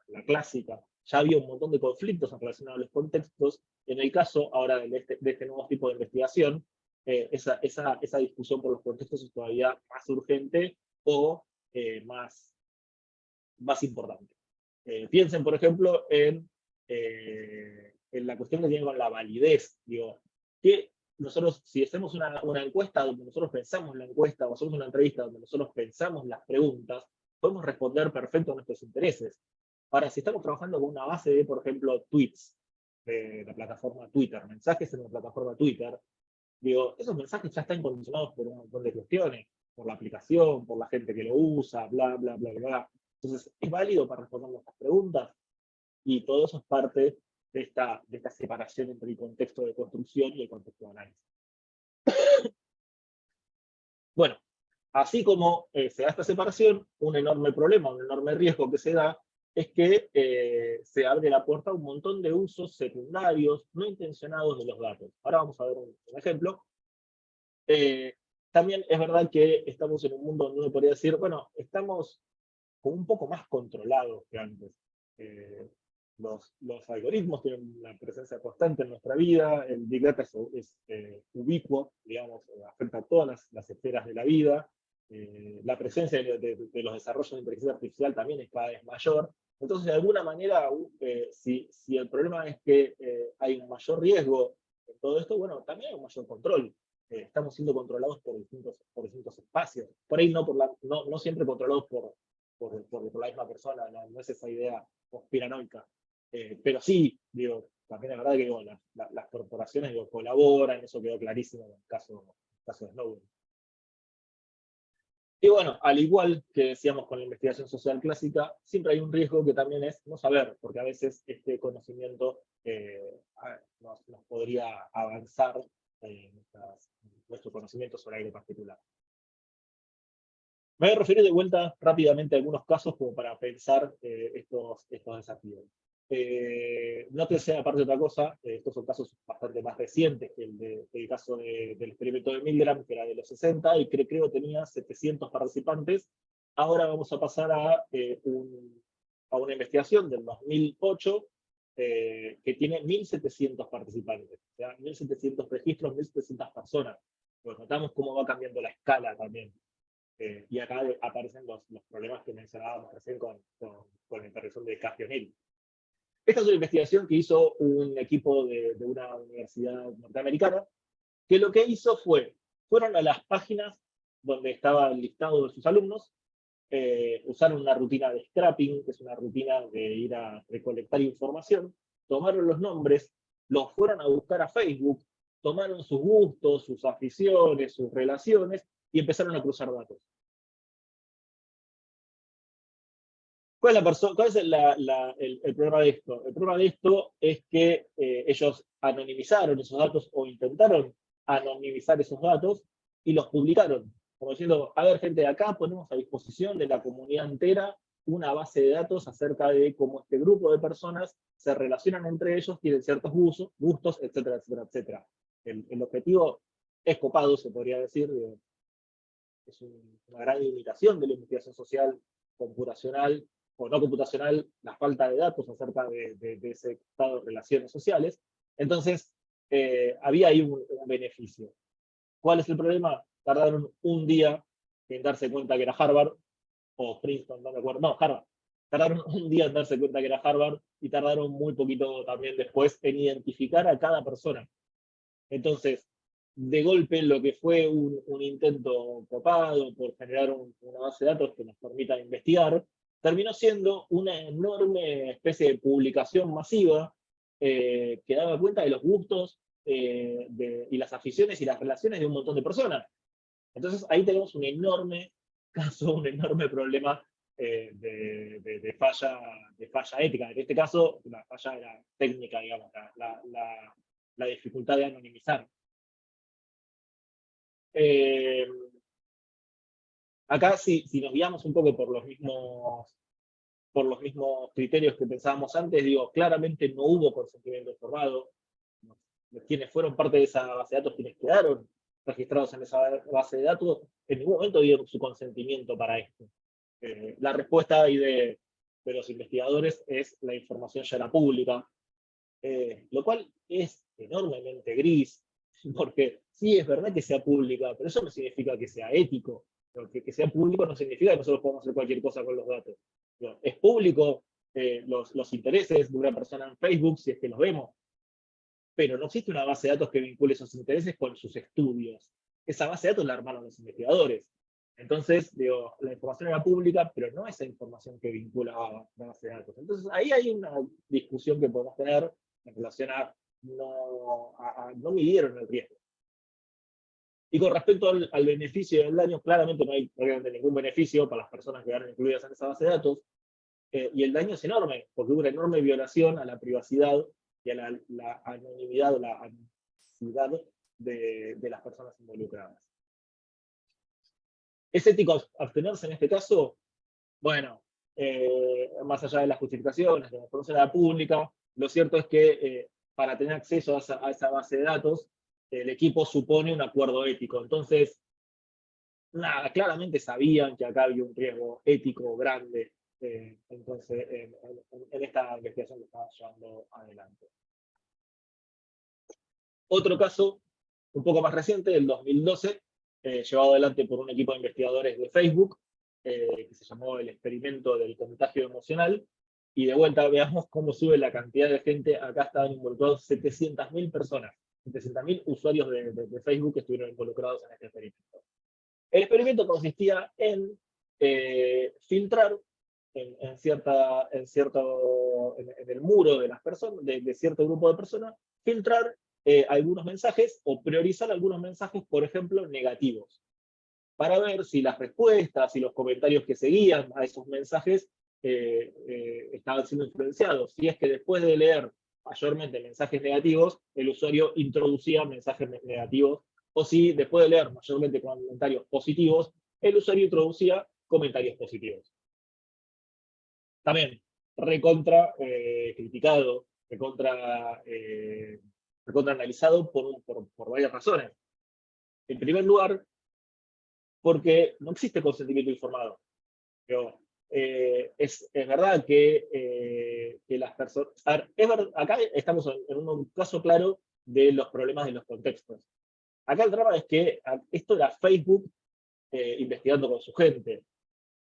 la clásica, ya había un montón de conflictos relacionados a los contextos, en el caso ahora de este nuevo tipo de investigación, esa discusión por los contextos es todavía más urgente o más importante. Piensen, por ejemplo, en la cuestión que tiene con la validez. Digo, que nosotros, si hacemos una encuesta donde nosotros pensamos la encuesta, o hacemos una entrevista donde nosotros pensamos las preguntas, podemos responder perfecto a nuestros intereses. Ahora, si estamos trabajando con una base de, por ejemplo, tweets, de la plataforma Twitter, mensajes en la plataforma Twitter, digo, esos mensajes ya están condicionados por un montón de cuestiones, por la aplicación, por la gente que lo usa, bla, bla, bla, bla. Entonces, ¿es válido para responder nuestras preguntas? Y todo eso es parte de esta separación entre el contexto de construcción y el contexto de análisis. Bueno, así como se da esta separación, un enorme problema, un enorme riesgo que se da es que se abre la puerta a un montón de usos secundarios, no intencionados de los datos. Ahora vamos a ver un ejemplo. También es verdad que estamos en un mundo donde uno podría decir, bueno, estamos como un poco más controlados que antes. Los algoritmos tienen una presencia constante en nuestra vida, el Big Data es ubicuo, digamos, afecta a todas las esferas de la vida, la presencia de los desarrollos de inteligencia artificial también es cada vez mayor. Entonces, de alguna manera, si el problema es que hay un mayor riesgo en todo esto, bueno, también hay un mayor control. Estamos siendo controlados por distintos espacios. Por ahí no siempre controlados por la misma persona, no es esa idea conspiranoica. Pero sí, digo, también es verdad que digo, las corporaciones digo, colaboran, eso quedó clarísimo en el caso de Snowden. Y bueno, al igual que decíamos con la investigación social clásica, siempre hay un riesgo que también es no saber, porque a veces este conocimiento nos podría avanzar nuestro conocimiento sobre algo particular. Me voy a referir de vuelta rápidamente a algunos casos como para pensar estos desafíos. No que sea aparte de otra cosa, estos son casos bastante más recientes que el caso del experimento de Milgram, que era de los 60, y que creo tenía 700 participantes. Ahora vamos a pasar a una investigación del 2008 que tiene 1.700 participantes, o sea, 1.700 registros, 1.700 personas. Pues notamos cómo va cambiando la escala también. Y acá aparecen los problemas que mencionábamos recién con la intervención de Castionelli. Esta es una investigación que hizo un equipo de una universidad norteamericana, que lo que hizo fueron a las páginas donde estaba el listado de sus alumnos, usaron una rutina de scrapping, que es una rutina de ir a recolectar información, tomaron los nombres, los fueron a buscar a Facebook, tomaron sus gustos, sus aficiones, sus relaciones, y empezaron a cruzar datos. ¿Cuál es el problema de esto? El problema de esto es que ellos anonimizaron esos datos o intentaron anonimizar esos datos y los publicaron. Como diciendo, a ver, gente, acá ponemos a disposición de la comunidad entera una base de datos acerca de cómo este grupo de personas se relacionan entre ellos, tienen ciertos gustos, etcétera, etcétera, etcétera. El objetivo es copado, se podría decir, es una gran limitación de la investigación social computacional o no computacional, la falta de datos acerca de ese estado de relaciones sociales. Entonces, había ahí un beneficio. ¿Cuál es el problema? Tardaron un día en darse cuenta que era Harvard, o Princeton, no me acuerdo, no, Harvard. Tardaron un día en darse cuenta que era Harvard y tardaron muy poquito también después en identificar a cada persona. Entonces, de golpe, lo que fue un intento copado por generar una base de datos que nos permita investigar, terminó siendo una enorme especie de publicación masiva que daba cuenta de los gustos y las aficiones y las relaciones de un montón de personas. Entonces ahí tenemos un enorme caso, un enorme problema de falla ética. En este caso, la falla era técnica, digamos, la dificultad de anonimizar. Acá, si nos guiamos un poco por los mismos criterios que pensábamos antes, digo, claramente no hubo consentimiento informado. Quienes fueron parte de esa base de datos, quienes quedaron registrados en esa base de datos, en ningún momento dieron su consentimiento para esto. La respuesta ahí de los investigadores es la información ya era pública, lo cual es enormemente gris, porque sí es verdad que sea pública, pero eso no significa que sea ético. Que sea público no significa que nosotros podamos hacer cualquier cosa con los datos. Es público los intereses de una persona en Facebook, si es que los vemos, pero no existe una base de datos que vincule esos intereses con sus estudios. Esa base de datos la armaron los investigadores. Entonces, digo, la información era pública, pero no esa información que vincula a la base de datos. Entonces, ahí hay una discusión que podemos tener en relación a no midieron el riesgo. Y con respecto al beneficio del daño, claramente no hay obviamente ningún beneficio para las personas que quedaron incluidas en esa base de datos, y el daño es enorme, porque hubo una enorme violación a la privacidad y a la anonimidad o la anonimidad de las personas involucradas. ¿Es ético abstenerse en este caso? Bueno, más allá de las justificaciones, de la información a la pública, lo cierto es que para tener acceso a esa base de datos, el equipo supone un acuerdo ético. Entonces, nada, claramente sabían que acá había un riesgo ético grande entonces, en esta investigación que estaba llevando adelante. Otro caso, un poco más reciente, del 2012, llevado adelante por un equipo de investigadores de Facebook, que se llamó el experimento del contagio emocional, y de vuelta veamos cómo sube la cantidad de gente. Acá estaban involucrados 700.000 personas, 700.000 usuarios de Facebook que estuvieron involucrados en este experimento. El experimento consistía en filtrar en el muro de las personas, de cierto grupo de personas, filtrar algunos mensajes o priorizar algunos mensajes, por ejemplo, negativos, para ver si las respuestas y los comentarios que seguían a esos mensajes estaban siendo influenciados. Si es que después de leer mayormente mensajes negativos, el usuario introducía mensajes negativos, o si después de leer mayormente comentarios positivos, el usuario introducía comentarios positivos. También, recontra criticado, recontra analizado por varias razones. En primer lugar, porque no existe consentimiento informado. Pero, es verdad que las personas... A ver, acá estamos en un caso claro de los problemas de los contextos. Acá el drama es que esto era Facebook investigando con su gente.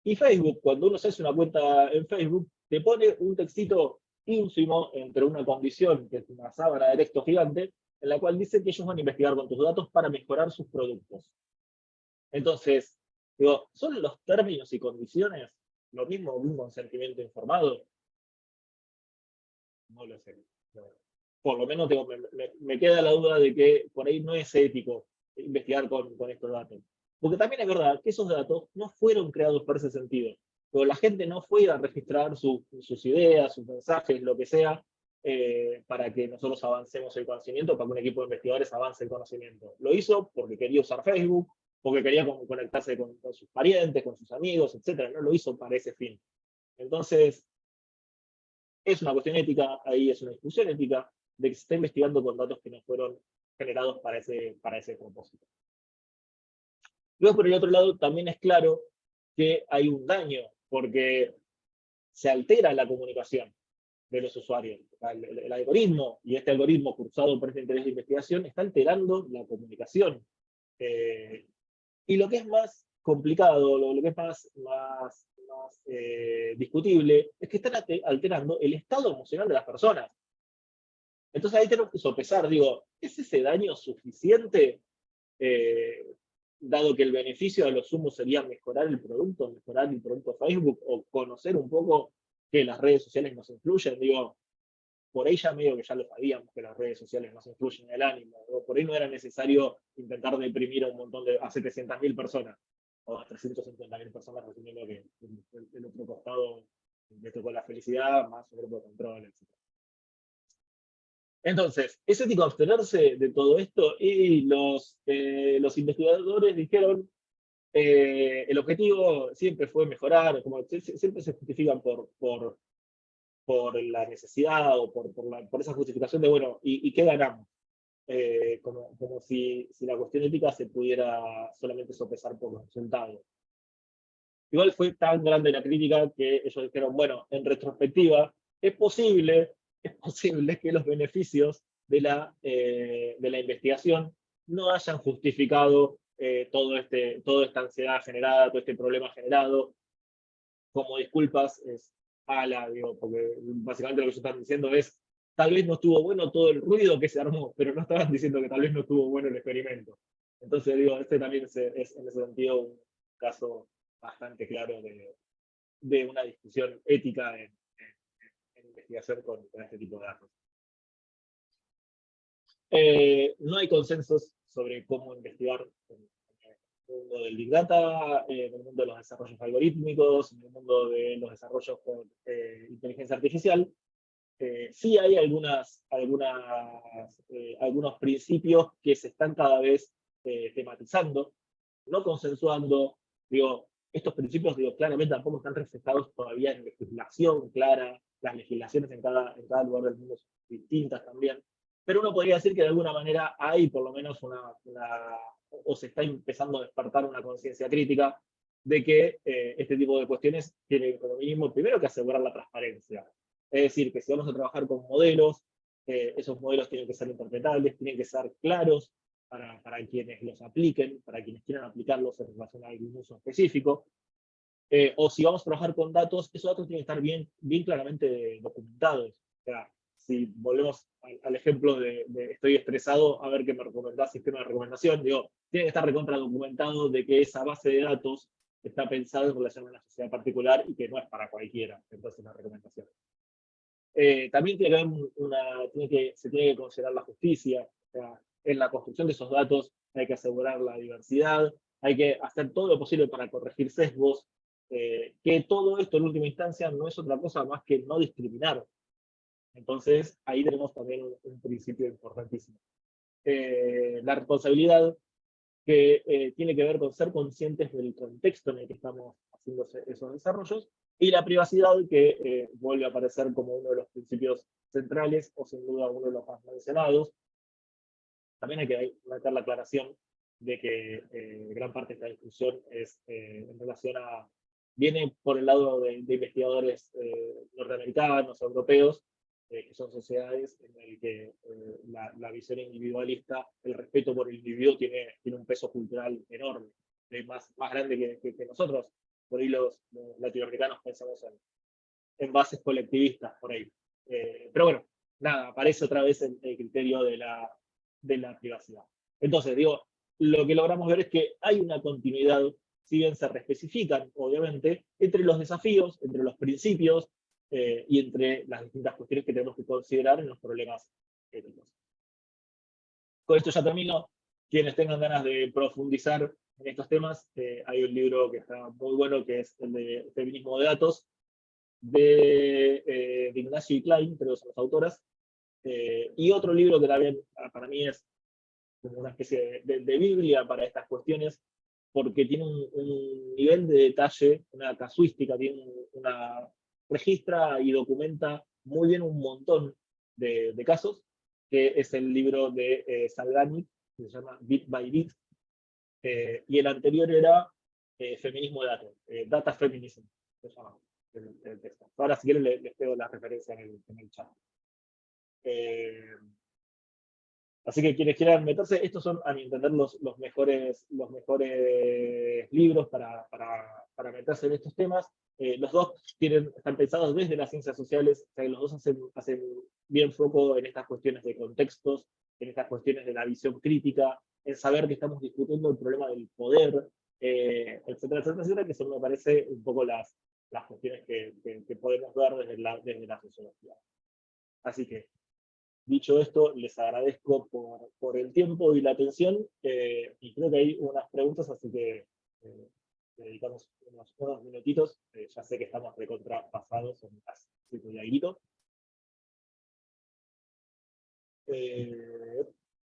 Y Facebook, cuando uno se hace una cuenta en Facebook, te pone un textito ínfimo entre una condición, que es una sábana de texto gigante, en la cual dice que ellos van a investigar con tus datos para mejorar sus productos. Entonces, digo, ¿son los términos y condiciones lo mismo que un consentimiento informado? No lo sé. No. Por lo menos digo, me queda la duda de que por ahí no es ético investigar con estos datos. Porque también es verdad que esos datos no fueron creados por ese sentido. pero la gente no fue a registrar sus ideas, sus mensajes, lo que sea, para que nosotros avancemos el conocimiento, para que un equipo de investigadores avance el conocimiento. Lo hizo porque quería usar Facebook, porque quería conectarse con sus parientes, con sus amigos, etc. No lo hizo para ese fin. Entonces, es una cuestión ética, ahí es una discusión ética, de que se está investigando con datos que no fueron generados para ese propósito. Luego, por el otro lado, también es claro que hay un daño, porque se altera la comunicación de los usuarios. El algoritmo, y este algoritmo cruzado por este interés de investigación, está alterando la comunicación. Y lo que es más complicado, lo que es más discutible, es que están alterando el estado emocional de las personas. Entonces ahí tenemos que sopesar, digo, ¿es ese daño suficiente? Dado que el beneficio de los humos sería mejorar el producto Facebook, o conocer un poco que las redes sociales nos influyen, digo, por ahí ya medio que ya lo sabíamos que las redes sociales nos influyen en el ánimo, o por ahí no era necesario intentar deprimir a un montón a 700.000 personas, o a 350.000 personas, resumiendo que el otro costado le tocó la felicidad, más su grupo de control, etc. Entonces, es ético abstenerse de todo esto, y los investigadores dijeron, el objetivo siempre fue mejorar, como siempre se justifican por la necesidad, o por esa justificación de, bueno, ¿y qué ganamos? Como si la cuestión ética se pudiera solamente sopesar por los resultados. Igual fue tan grande la crítica que ellos dijeron, bueno, en retrospectiva, es posible que los beneficios de la investigación no hayan justificado toda esta ansiedad generada, todo este problema generado. Como disculpas, digo, porque básicamente lo que ellos están diciendo es, tal vez no estuvo bueno todo el ruido que se armó, pero no estaban diciendo que tal vez no estuvo bueno el experimento. Entonces, digo, este también es en ese sentido un caso bastante claro de una discusión ética en investigación con este tipo de datos. No hay consensos sobre cómo investigar en el mundo del Big Data, en el mundo de los desarrollos algorítmicos, en el mundo de los desarrollos con inteligencia artificial. Sí hay algunos principios que se están cada vez tematizando, no consensuando. Digo, estos principios, digo, claramente tampoco están reflejados todavía en legislación clara. Las legislaciones en cada lugar del mundo son distintas también. Pero uno podría decir que de alguna manera hay por lo menos o se está empezando a despertar una conciencia crítica de que este tipo de cuestiones tienen como mínimo primero que asegurar la transparencia. Es decir, que si vamos a trabajar con modelos, esos modelos tienen que ser interpretables, tienen que ser claros para quienes los apliquen, para quienes quieran aplicarlos en relación a algún uso específico. O si vamos a trabajar con datos, esos datos tienen que estar bien claramente documentados. O sea, si volvemos al ejemplo de estoy estresado, a ver qué me recomendás, sistema de recomendación, digo, tiene que estar recontra documentado de que esa base de datos está pensada en relación a una sociedad particular y que no es para cualquiera, entonces la recomendación. También tiene que se tiene que considerar la justicia. O sea, en la construcción de esos datos hay que asegurar la diversidad, hay que hacer todo lo posible para corregir sesgos, que todo esto en última instancia no es otra cosa más que no discriminar. Entonces ahí tenemos también un principio importantísimo. La responsabilidad, que tiene que ver con ser conscientes del contexto en el que estamos haciendo esos desarrollos, y la privacidad, que vuelve a aparecer como uno de los principios centrales, o sin duda uno de los más mencionados. También hay que meter la aclaración de que gran parte de esta discusión es en relación viene por el lado de investigadores norteamericanos, europeos, que son sociedades en las que la visión individualista, el respeto por el individuo tiene un peso cultural enorme, más grande que nosotros. Por ahí los latinoamericanos pensamos en bases colectivistas, por ahí. Pero bueno, nada, aparece otra vez el criterio de la privacidad. Entonces, digo, lo que logramos ver es que hay una continuidad, si bien se reespecifican, obviamente, entre los desafíos, entre los principios, y entre las distintas cuestiones que tenemos que considerar en los problemas éticos. Con esto ya termino. quienes tengan ganas de profundizar en estos temas, hay un libro que está muy bueno, que es el de Feminismo de Datos, de Ignacio y Klein, creo que son las autoras, y otro libro que también para mí es como una especie de Biblia para estas cuestiones, porque tiene un nivel de detalle, una casuística, registra y documenta muy bien un montón de casos, que es el libro de Salgani, que se llama Bit by Bit, y el anterior era Feminismo de Datos, Data Feminism, se llama el texto. Ahora, si quieren, les pego la referencia en el chat. Así que quienes quieran meterse, estos son, a mi entender, los mejores libros para meterse en estos temas. Los dos están pensados desde las ciencias sociales, o sea, que los dos hacen bien foco en estas cuestiones de contextos, en estas cuestiones de la visión crítica, en saber que estamos discutiendo el problema del poder, etcétera, etcétera, etcétera, que son, me parece, un poco las cuestiones que podemos ver desde la sociología. Así que, dicho esto, les agradezco por el tiempo y la atención, y creo que hay unas preguntas, así que dedicamos unos minutitos. Ya sé que estamos recontrapasados, son las 7 y algo.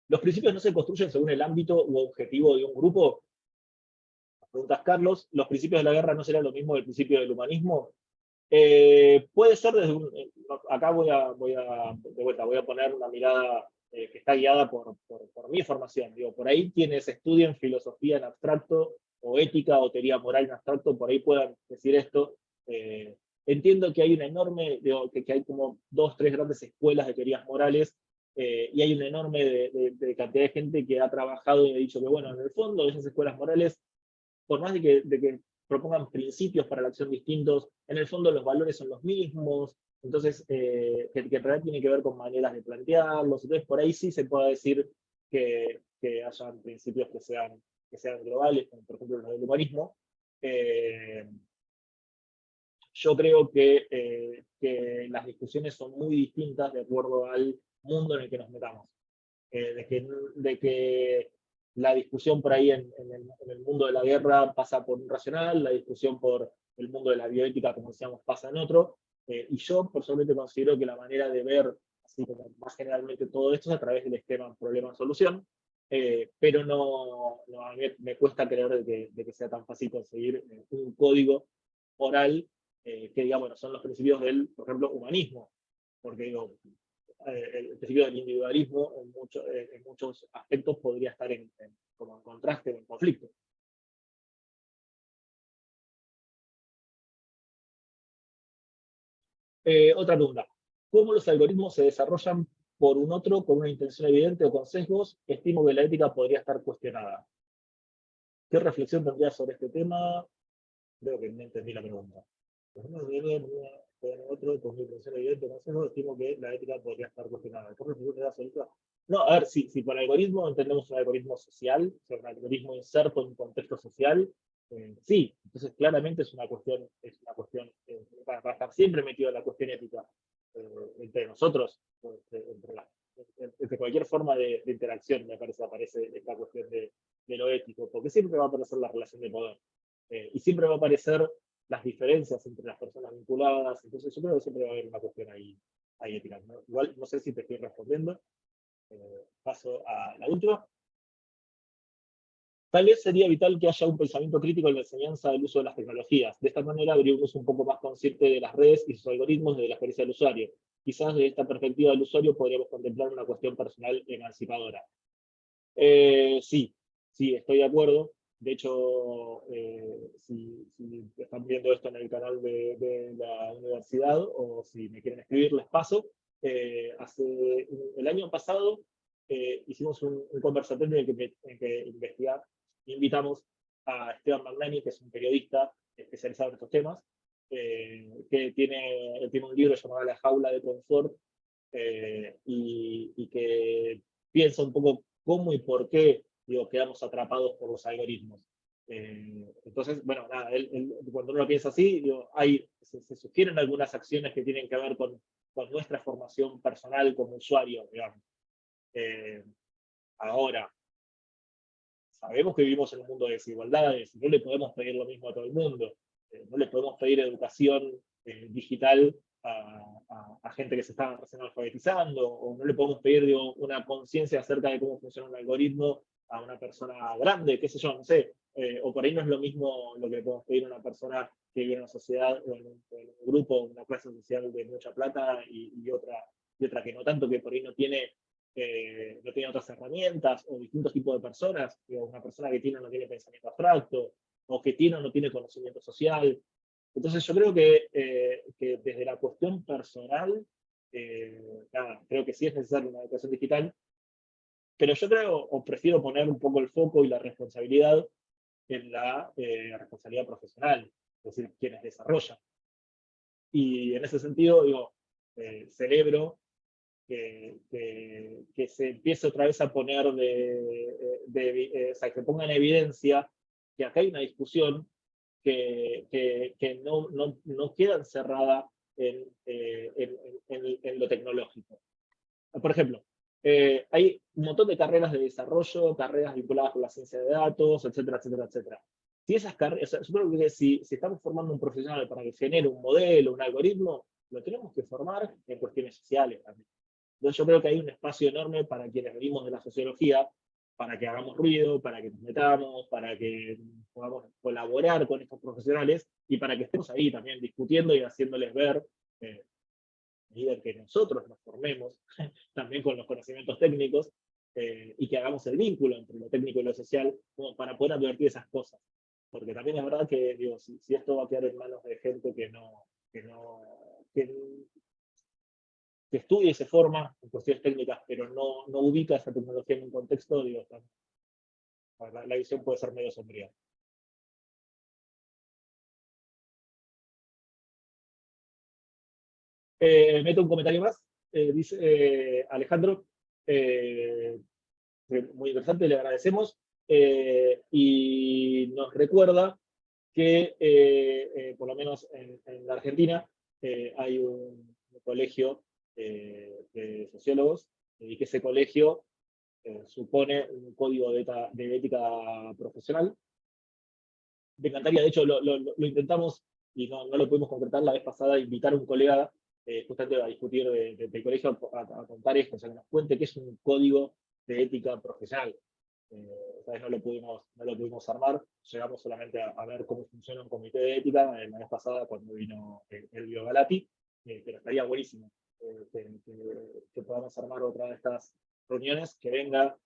¿Los principios no se construyen según el ámbito u objetivo de un grupo? Preguntas Carlos. ¿Los principios de la guerra no serán lo mismo del principio del humanismo? Puede ser desde acá voy a poner una mirada que está guiada por mi formación. Digo, por ahí quienes estudian filosofía en abstracto, o ética, o teoría moral en abstracto, por ahí puedan decir esto. Entiendo que hay una enorme, digo, que hay como 2, 3 grandes escuelas de teorías morales, y hay una enorme de cantidad de gente que ha trabajado y ha dicho que, bueno, en el fondo esas escuelas morales, por más de que propongan principios para la acción distintos, en el fondo los valores son los mismos, entonces, que en realidad tiene que ver con maneras de plantearlos, entonces por ahí sí se puede decir que hayan principios que sean globales, como por ejemplo los del humanismo. Yo creo que las discusiones son muy distintas de acuerdo al mundo en el que nos metamos. De que la discusión por ahí en el mundo de la guerra pasa por un racional, la discusión por el mundo de la bioética, como decíamos, pasa en otro, y yo personalmente considero que la manera de ver, así como más generalmente todo esto, es a través del esquema problema-solución, pero a mí me cuesta creer de que sea tan fácil conseguir un código oral que diga, bueno, son los principios del, por ejemplo, humanismo, porque digo, el principio del individualismo en muchos aspectos podría estar como en contraste o en conflicto. Otra pregunta. ¿Cómo los algoritmos se desarrollan por un otro con una intención evidente o con sesgos? Estimo que la ética podría estar cuestionada. ¿Qué reflexión tendría sobre este tema? Creo que no entendí la pregunta. Otro con una intención evidente o con sesgos, estimo que la ética podría estar cuestionada. ¿Qué reflexión tendría sobre esto? No, a ver, si por algoritmo entendemos un algoritmo social, o sea, un algoritmo inserto en un contexto social, sí, entonces claramente es una cuestión para estar siempre metido en la cuestión ética entre nosotros, entre cualquier forma de interacción, me parece, aparece esta cuestión de lo ético, porque siempre va a aparecer la relación de poder, y siempre va a aparecer las diferencias entre las personas vinculadas, entonces yo creo que siempre va a haber una cuestión ahí ética. ¿No? Igual no sé si te estoy respondiendo. Paso a la última. Tal vez sería vital que haya un pensamiento crítico en la enseñanza del uso de las tecnologías. De esta manera habría un uso un poco más consciente de las redes y sus algoritmos de la experiencia del usuario. Quizás desde esta perspectiva del usuario podríamos contemplar una cuestión personal emancipadora. Sí, estoy de acuerdo. De hecho, si están viendo esto en el canal de la universidad o si me quieren escribir, les paso. El año pasado hicimos un conversatorio en que invitamos a Esteban Magnani, que es un periodista especializado en estos temas, que tiene un libro llamado La jaula de confort, y que piensa un poco cómo y por qué quedamos atrapados por los algoritmos. Entonces, bueno, nada, cuando uno piensa así, se sugieren algunas acciones que tienen que ver con nuestra formación personal como usuario, digamos. Ahora, sabemos que vivimos en un mundo de desigualdades, no le podemos pedir lo mismo a todo el mundo, no le podemos pedir educación digital a gente que se está recién alfabetizando, o no le podemos pedir digo, una conciencia acerca de cómo funciona un algoritmo a una persona grande, qué sé yo, no sé, o por ahí no es lo mismo lo que le podemos pedir a una persona que vive en una sociedad o en un grupo, una clase social de mucha plata y otra que no tanto, que por ahí no tiene otras herramientas, o distintos tipos de personas, digo, una persona que tiene o no tiene pensamiento abstracto, o que tiene o no tiene conocimiento social. Entonces yo creo que desde la cuestión personal, nada, creo que sí es necesaria una educación digital, pero yo creo, o prefiero poner un poco el foco y la responsabilidad en la responsabilidad profesional, es decir, quienes desarrollan. Y en ese sentido, digo, celebro que se empiece otra vez a poner o sea, que ponga en evidencia que acá hay una discusión que no queda encerrada en lo tecnológico. Por ejemplo, hay un montón de carreras de desarrollo, carreras vinculadas con la ciencia de datos, etcétera, etcétera, etcétera. Si esas carreras, yo creo que si estamos formando un profesional para que genere un modelo, un algoritmo, lo tenemos que formar en cuestiones sociales también. Entonces yo creo que hay un espacio enorme para quienes venimos de la sociología, para que hagamos ruido, para que nos metamos, para que podamos colaborar con estos profesionales y para que estemos ahí también discutiendo y haciéndoles ver, a medida que nosotros nos formemos, también con los conocimientos técnicos, y que hagamos el vínculo entre lo técnico y lo social, como para poder advertir esas cosas. Porque también es verdad que, digo, si esto va a quedar en manos de gente que no, que que estudia y se forma en cuestiones técnicas, pero no ubica esa tecnología en un contexto, digo, la visión puede ser medio sombría. Meto un comentario más. Dice Alejandro, eh, muy interesante, le agradecemos. Y nos recuerda que, por lo menos en la Argentina, hay un colegio de sociólogos y que ese colegio supone un código de ética profesional. Me encantaría, de hecho, lo intentamos y no lo pudimos concretar la vez pasada, invitar a un colega justamente a discutir del colegio, a contar esto, o sea, que nos cuente qué es un código de ética profesional. Esta vez no lo pudimos armar, llegamos solamente a ver cómo funciona un comité de ética la vez pasada cuando vino Elvio Galati, pero estaría buenísimo que podamos armar otra de estas reuniones, que venga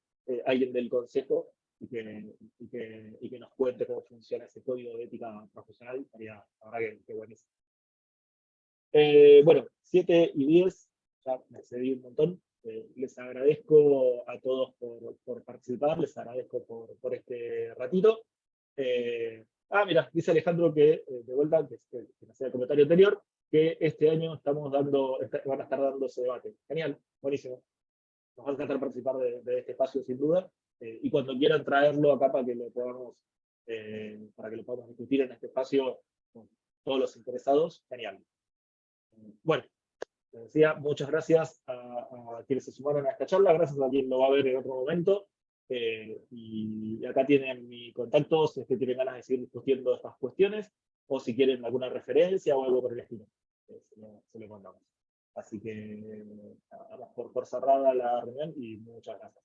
alguien del consejo y que nos cuente cómo funciona ese código de ética profesional, estaría, la verdad que buenísimo. Bueno, 7:10, ya me excedí un montón. Les agradezco a todos por participar, les agradezco por este ratito. Mira, dice Alejandro que, de vuelta, que me hacía el comentario anterior, que este año van a estar dando ese debate. Genial, buenísimo. Nos va a encantar participar de este espacio, sin duda. Y cuando quieran traerlo acá para que lo podamos discutir en este espacio con todos los interesados, genial. Bueno, les decía, muchas gracias a quienes se sumaron a esta charla, gracias a quien lo va a ver en otro momento. Y acá tienen mi contacto si es que tienen ganas de seguir discutiendo estas cuestiones, o si quieren alguna referencia o algo por el estilo. Se lo mandamos. Así que, vamos por cerrada la reunión y muchas gracias.